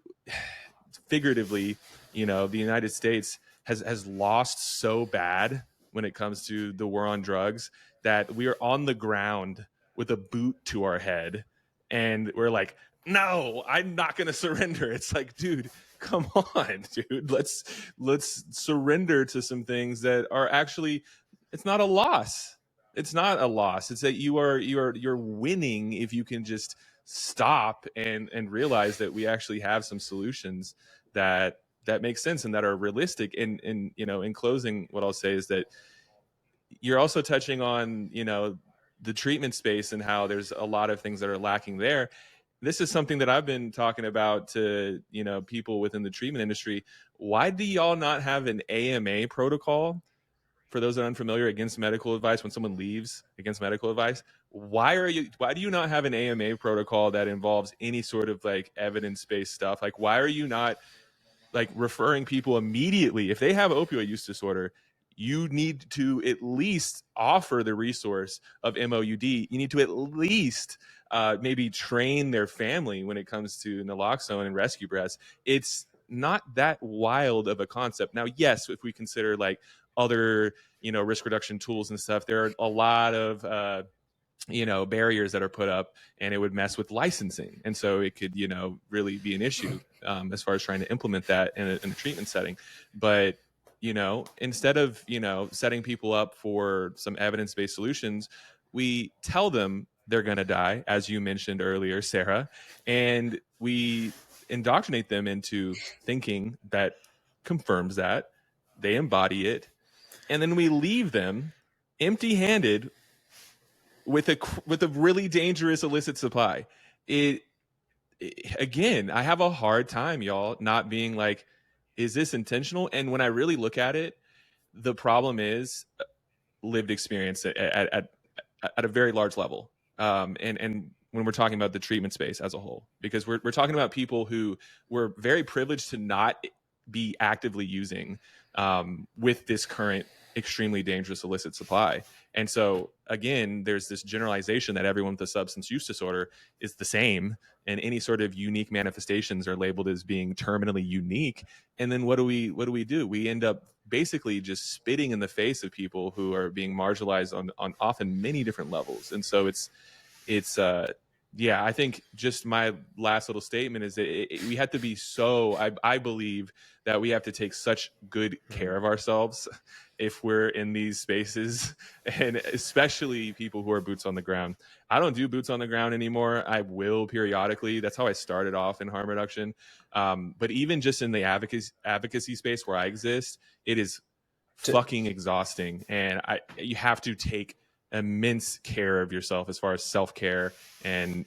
figuratively, the United States has lost so bad when it comes to the war on drugs, that we are on the ground with a boot to our head, and we're like, no, I'm not going to surrender. It's like, dude, come on, dude. Let's surrender to some things that are actually, it's not a loss. It's not a loss. It's that you're winning if you can just stop and realize that we actually have some solutions that make sense and that are realistic. And in closing, what I'll say is that you're also touching on, the treatment space and how there's a lot of things that are lacking there. This is something that I've been talking about to, people within the treatment industry. Why do y'all not have an AMA protocol? For those that are unfamiliar, against medical advice, when someone leaves against medical advice, why do you not have an AMA protocol that involves any sort of like evidence-based stuff? Like, why are you not like referring people immediately? If they have opioid use disorder, you need to at least offer the resource of MOUD. You need to at least maybe train their family when it comes to naloxone and rescue breaths. It's not that wild of a concept. Now, yes, if we consider like other, risk reduction tools and stuff, there are a lot of barriers that are put up, and it would mess with licensing. And so it could, really be an issue as far as trying to implement that in a treatment setting. But, instead of, setting people up for some evidence-based solutions, we tell them they're going to die, as you mentioned earlier, Sarah, and we indoctrinate them into thinking that confirms that they embody it. And then we leave them empty-handed with a really dangerous illicit supply. Again, I have a hard time, y'all, not being like, is this intentional? And when I really look at it, the problem is lived experience at a very large level. And when we're talking about the treatment space as a whole, because we're talking about people who were very privileged to not be actively using with this current extremely dangerous illicit supply. And so again, there's this generalization that everyone with a substance use disorder is the same, and any sort of unique manifestations are labeled as being terminally unique. And then what do we do? We end up basically just spitting in the face of people who are being marginalized on often many different levels. And so it's I think just my last little statement is that we have to be I believe that we have to take such good care of ourselves if we're in these spaces, and especially people who are boots on the ground. I don't do boots on the ground anymore. I will periodically. That's how I started off in harm reduction. But even just in the advocacy space where I exist, it is fucking exhausting. And you have to take immense care of yourself as far as self-care and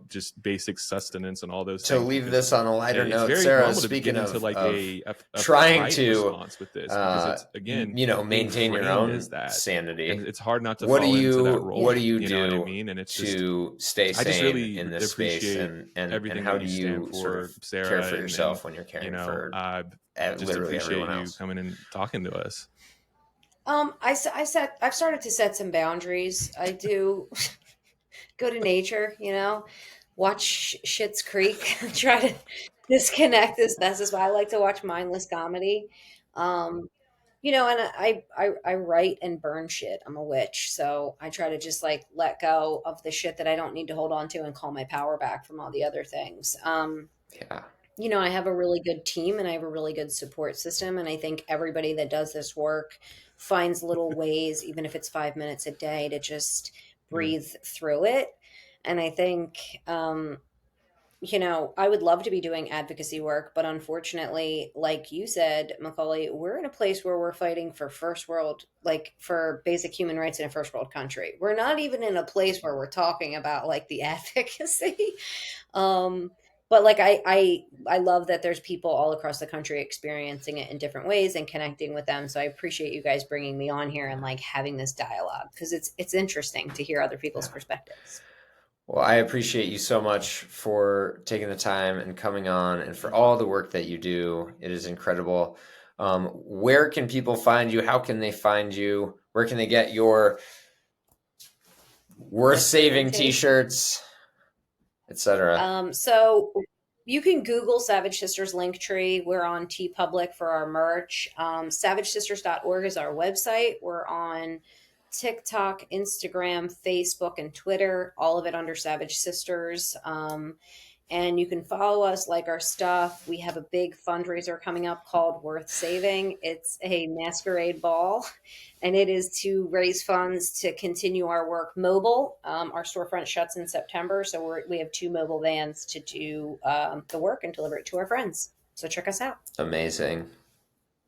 just basic sustenance and all those things. To leave this on a lighter note, Sarah, speaking of like a trying to response with this, because it's, again, maintain your own sanity, and it's hard not to fall into that role. What do you do know what I mean? And it's to stay sane I just really in this space, and how do you sort of Sarah, care for yourself when you're caring for just literally appreciate everyone you else coming and talking to us. I've started to set some boundaries. I do go to nature, watch Schitt's Creek, try to disconnect as best as I like to watch mindless comedy. You know, and I write and burn shit. I'm a witch, so I try to just like let go of the shit that I don't need to hold on to and call my power back from all the other things. Yeah. You know, I have a really good team and I have a really good support system, and I think everybody that does this work finds little ways, even if it's 5 minutes a day, to just breathe through it. And I think you know, I would love to be doing advocacy work, but unfortunately, like you said, Macaulay, we're in a place where we're fighting for first world, like for basic human rights in a first world country. We're not even in a place where we're talking about like the advocacy. Um, but like I love that there's people all across the country experiencing it in different ways and connecting with them. So I appreciate you guys bringing me on here and like having this dialogue because it's interesting to hear other people's Yeah. perspectives. Well, I appreciate you so much for taking the time and coming on and for all the work that you do. It is incredible. Where can people find you? How can they find you? Where can they get your worth saving t-shirts, etc.? So you can Google Savage Sisters Linktree. We're on TeePublic for our merch. SavageSisters.org is our website. We're on TikTok, Instagram, Facebook, and Twitter, all of it under Savage Sisters. And you can follow us, like our stuff. We have a big fundraiser coming up called Worth Saving. It's a masquerade ball, and it is to raise funds to continue our work mobile. Our storefront shuts in September, so we have 2 mobile vans to do the work and deliver it to our friends. So check us out. Amazing.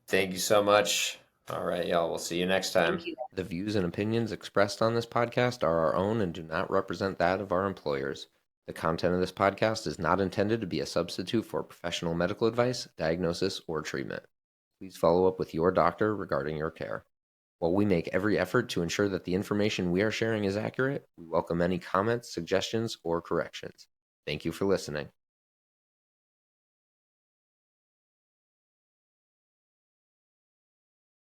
Thank you so much. All right, y'all. We'll see you next time. Thank you. The views and opinions expressed on this podcast are our own and do not represent that of our employers. The content of this podcast is not intended to be a substitute for professional medical advice, diagnosis, or treatment. Please follow up with your doctor regarding your care. While we make every effort to ensure that the information we are sharing is accurate, we welcome any comments, suggestions, or corrections. Thank you for listening.